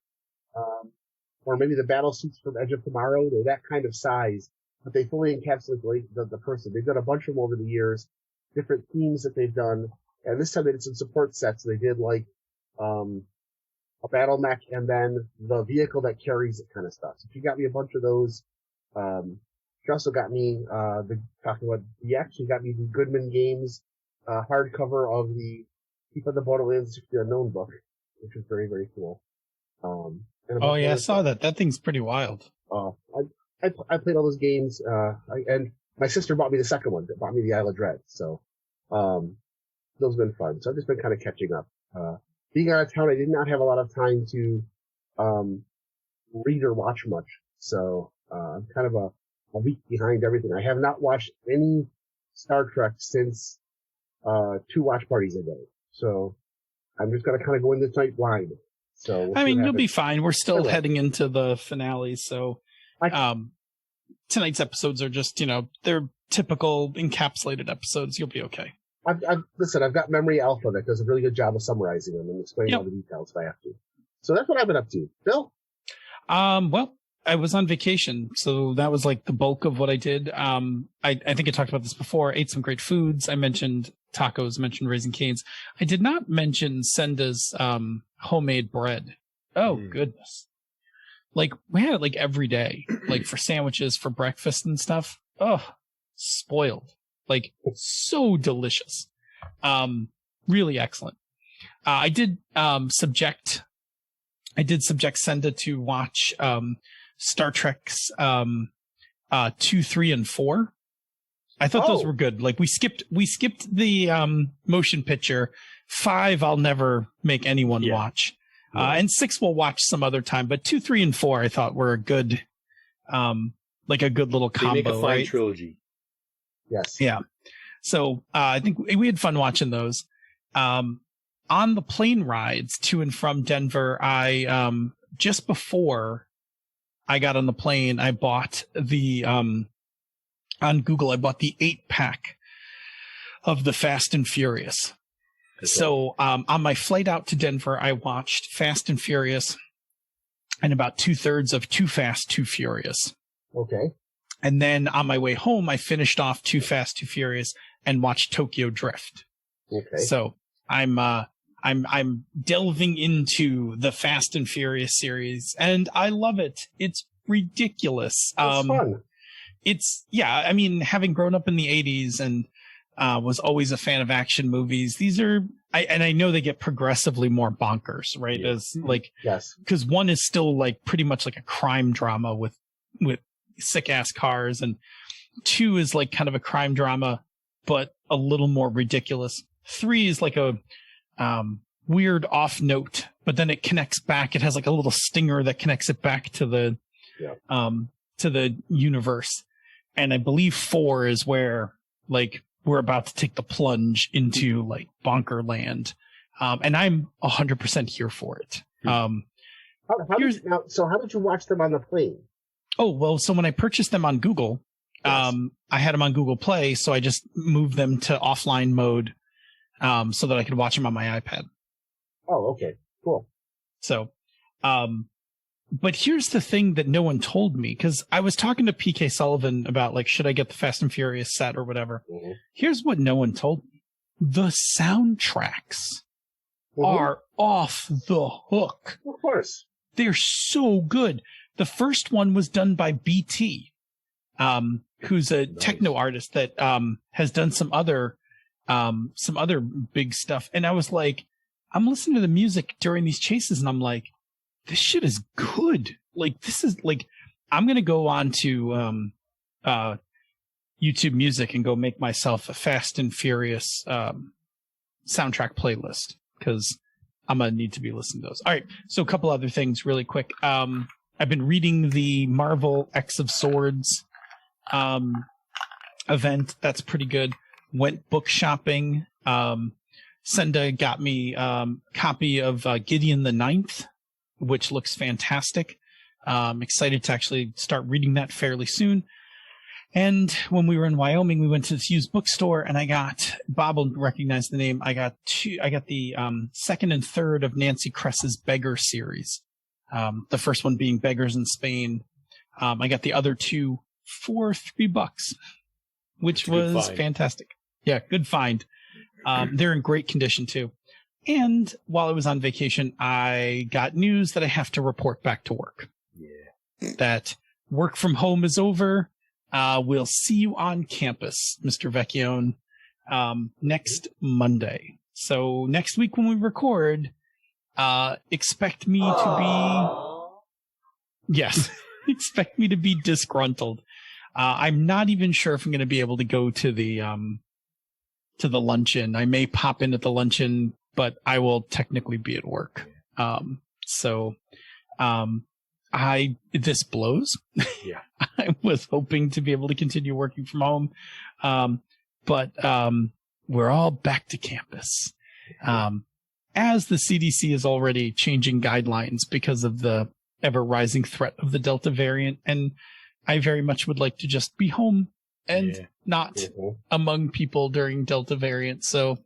or maybe the battle suits from Edge of Tomorrow, they're that kind of size, but they fully encapsulate the person. They've done a bunch of them over the years, different themes that they've done, and this time they did some support sets. They did like, a battle mech and then the vehicle that carries it kind of stuff. So she got me a bunch of those. She also got me, talking about DX, she got me the Goodman Games, hardcover of the Keep on the Borderlands the Unknown book, which was very, very cool. Oh yeah, I saw that. That thing's pretty wild. I played all those games, and my sister bought me the second one, bought me the Isle of Dread. So, those have been fun. So I've just been kind of catching up. Being out of town, I did not have a lot of time to, read or watch much. So, I'm kind of a week behind everything. I have not watched any Star Trek since, 2 watch parties a day. So, I'm just gonna kind of go in this night blind. So I mean, you'll be fine. We're still heading into the finale, so tonight's episodes are just, they're typical encapsulated episodes. You'll be okay. Listen, I've got Memory Alpha that does a really good job of summarizing them and explaining all the details if I have to. So that's what I've been up to. Bill? Well, I was on vacation, so that was like the bulk of what I did. I think I talked about this before. Ate some great foods. I mentioned tacos, mentioned Raising Cane's. I did not mention Senda's homemade bread. Oh, goodness. Like, we had it like every day, like for sandwiches, for breakfast and stuff. Oh, spoiled. Like, so delicious. Really excellent. I did subject Senda to watch Star Trek's 2, 3, and 4. I thought those were good. Like we skipped the motion picture. 5 I'll never make anyone watch. And 6 we'll watch some other time, but 2, 3, and 4 I thought were a good like a good little combo. They make a fine trilogy. Yes. Yeah. So I think we had fun watching those. On the plane rides to and from Denver, I just before I got on the plane, I bought the on Google, I bought the 8-pack of the Fast and Furious. Okay. So on my flight out to Denver, I watched Fast and Furious and about 2/3 of Too Fast, Too Furious. Okay. And then on my way home, I finished off Too Fast, Too Furious and watched Tokyo Drift. Okay. So I'm delving into the Fast and Furious series, and I love it. It's ridiculous. It's fun. I mean, having grown up in the 80s and was always a fan of action movies, these are, I know they get progressively more bonkers, right? Yeah. As like, yes, because 1 is still like pretty much like a crime drama with sick ass cars, and 2 is like kind of a crime drama, but a little more ridiculous. 3 is like a weird off note, but then it connects back. It has like a little stinger that connects it back to the universe. And I believe 4 is where like we're about to take the plunge into like bonker land. And I'm 100% here for it. How did you watch them on the plane? Oh, well, so when I purchased them on Google, yes. I had them on Google Play, so I just moved them to offline mode so that I could watch them on my iPad. Oh, okay. Cool. So, but here's the thing that no one told me, because I was talking to PK Sullivan about, like, should I get the Fast and Furious set or whatever? Mm-hmm. Here's what no one told me. The soundtracks are off the hook. Of course. They're so good. The first one was done by BT, who's a techno artist that has done some other big stuff. And I was like, I'm listening to the music during these chases, and I'm like, this shit is good. Like, this is like, I'm gonna go on to YouTube Music and go make myself a Fast and Furious soundtrack playlist, because I'm gonna need to be listening to those. All right, so a couple other things really quick. I've been reading the Marvel X of Swords event. That's pretty good. Went book shopping. Senda got me copy of Gideon the Ninth, which looks fantastic. Excited to actually start reading that fairly soon. And when we were in Wyoming, we went to this used bookstore, and I got, Bob will recognize the name, I got the second and third of Nancy Kress's Beggar series. The first one being Beggars in Spain. I got the other two for $3, which was fantastic. Yeah, good find. They're in great condition too. And while I was on vacation, I got news that I have to report back to work. Yeah. That work from home is over. We'll see you on campus, Mr. Vecchione, next Monday. So next week when we record, expect me to be, yes, expect me to be disgruntled. I'm not even sure if I'm going to be able to go to the luncheon. I may pop in at the luncheon, but I will technically be at work. This blows. Yeah. I was hoping to be able to continue working from home. But we're all back to campus. As the CDC is already changing guidelines because of the ever rising threat of the Delta variant. And I very much would like to just be home and not among people during Delta variant. So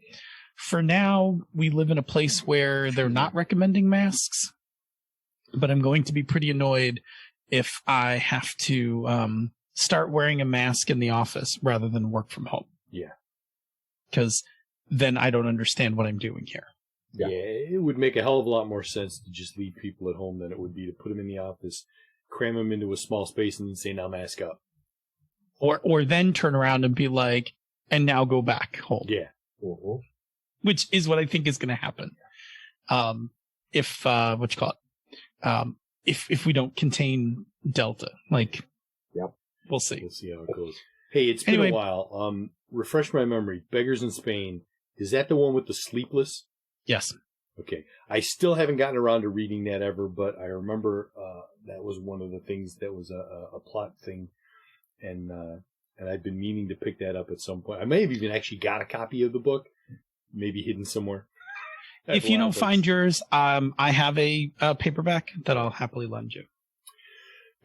for now, we live in a place where they're not recommending masks, but I'm going to be pretty annoyed if I have to start wearing a mask in the office rather than work from home. Yeah. Because then I don't understand what I'm doing here. Yeah, it would make a hell of a lot more sense to just leave people at home than it would be to put them in the office, cram them into a small space, and then say, now mask up. or then turn around and be like, and now go back home. Yeah. Mhm. Which is what I think is going to happen. If if we don't contain Delta, like, Yep. we'll see. We'll see how it goes. Hey, it's been Anyway. a while. Refresh my memory. Beggars in Spain. Is that the one with the sleepless? Yes. Okay. I still haven't gotten around to reading that ever, but I remember that was one of the things that was a plot thing, and I've been meaning to pick that up at some point. I may have even actually got a copy of the book, maybe hidden somewhere. If you don't find yours, I have a paperback that I'll happily lend you.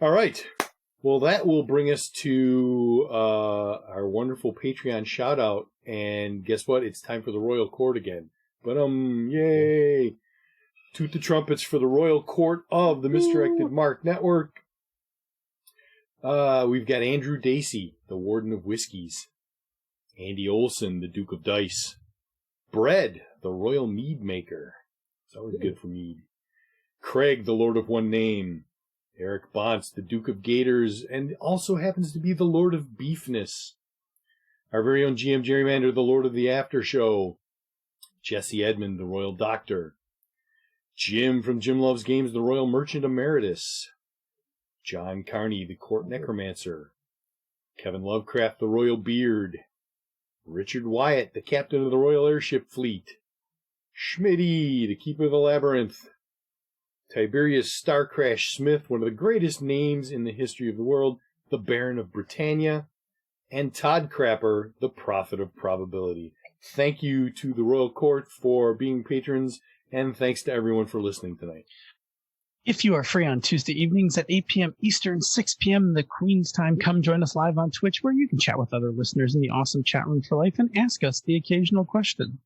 All right. Well, that will bring us to our wonderful Patreon shout out. And guess what? It's time for the Royal Court again. But yay! Toot the trumpets for the Royal Court of the Misdirected Mark Network. We've got Andrew Dacey, the Warden of Whiskies. Andy Olson, the Duke of Dice. Bread, the Royal Mead Maker. It's always good for mead. Craig, the Lord of One Name. Eric Bontz, the Duke of Gators, and also happens to be the Lord of Beefness. Our very own GM Gerrymander, the Lord of the After Show. Jesse Edmond, the Royal Doctor. Jim from Jim Loves Games, the Royal Merchant Emeritus. John Carney, the Court Necromancer. Kevin Lovecraft, the Royal Beard. Richard Wyatt, the Captain of the Royal Airship Fleet. Schmitty, the Keeper of the Labyrinth. Tiberius Starcrash Smith, one of the greatest names in the history of the world, the Baron of Britannia. And Todd Crapper, the Prophet of Probability. Thank you to the Royal Court for being patrons, and thanks to everyone for listening tonight. If you are free on Tuesday evenings at 8 p.m. Eastern, 6 p.m. the Queen's Time, come join us live on Twitch, where you can chat with other listeners in the awesome chat room for life and ask us the occasional question.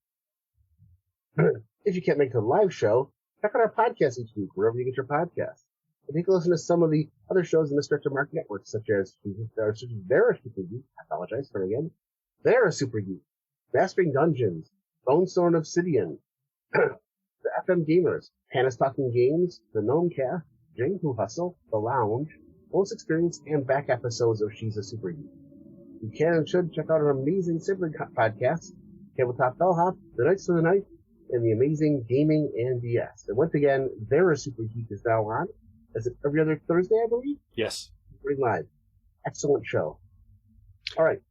If you can't make the live show, check out our podcast each week, wherever you get your podcasts. And take a listen to some of the other shows in the Misdirected Mark Network, such as They're Super Geek. I apologize for it again. They're a Super Geek. Mastering Dungeons. Bonestone Obsidian. The FM Gamers. Hannah's Talking Games. The Gnome Cast. Jane Who Hustle. The Lounge. Bonus Experience, and back episodes of She's a Super Geek. You can and should check out our amazing sibling podcasts, Tabletop Bellhop, The Knights of the Night, and the amazing Gaming and DS. And once again, They're a Super Geek is now on. Is it every other Thursday, I believe? Yes. Pretty live. Excellent show. All right.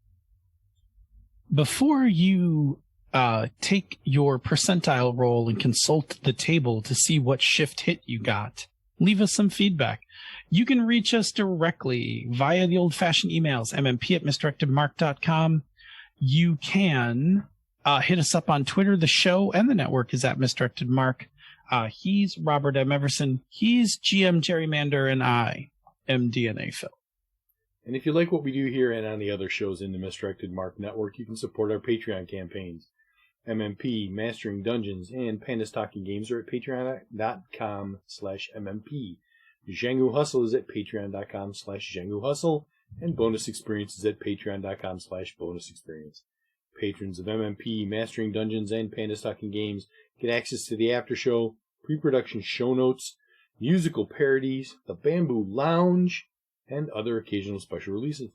Before you take your percentile roll and consult the table to see what shift hit you got, leave us some feedback. You can reach us directly via the old-fashioned emails, mmp@misdirectedmark.com. You can hit us up on Twitter. The show and the network is at Misdirected Mark. He's Robert M. Everson. He's GM Gerrymander, and I am DNA Phil. And if you like what we do here and on the other shows in the Misdirected Mark Network, you can support our Patreon campaigns. MMP, Mastering Dungeons, and Pandas Talking Games are at patreon.com/MMP. Zhangu Hustle is at patreon.com/Zhangu Hustle, and Bonus Experience is at patreon.com/Bonus Experience. Patrons of MMP, Mastering Dungeons, and Pandas Talking Games get access to the after show, pre-production show notes, musical parodies, the Bamboo Lounge, and other occasional special releases.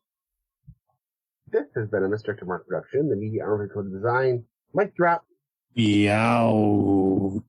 This has been a Misdirected Mark production, the media arm of Encoded Designs. Mic drop. Yow.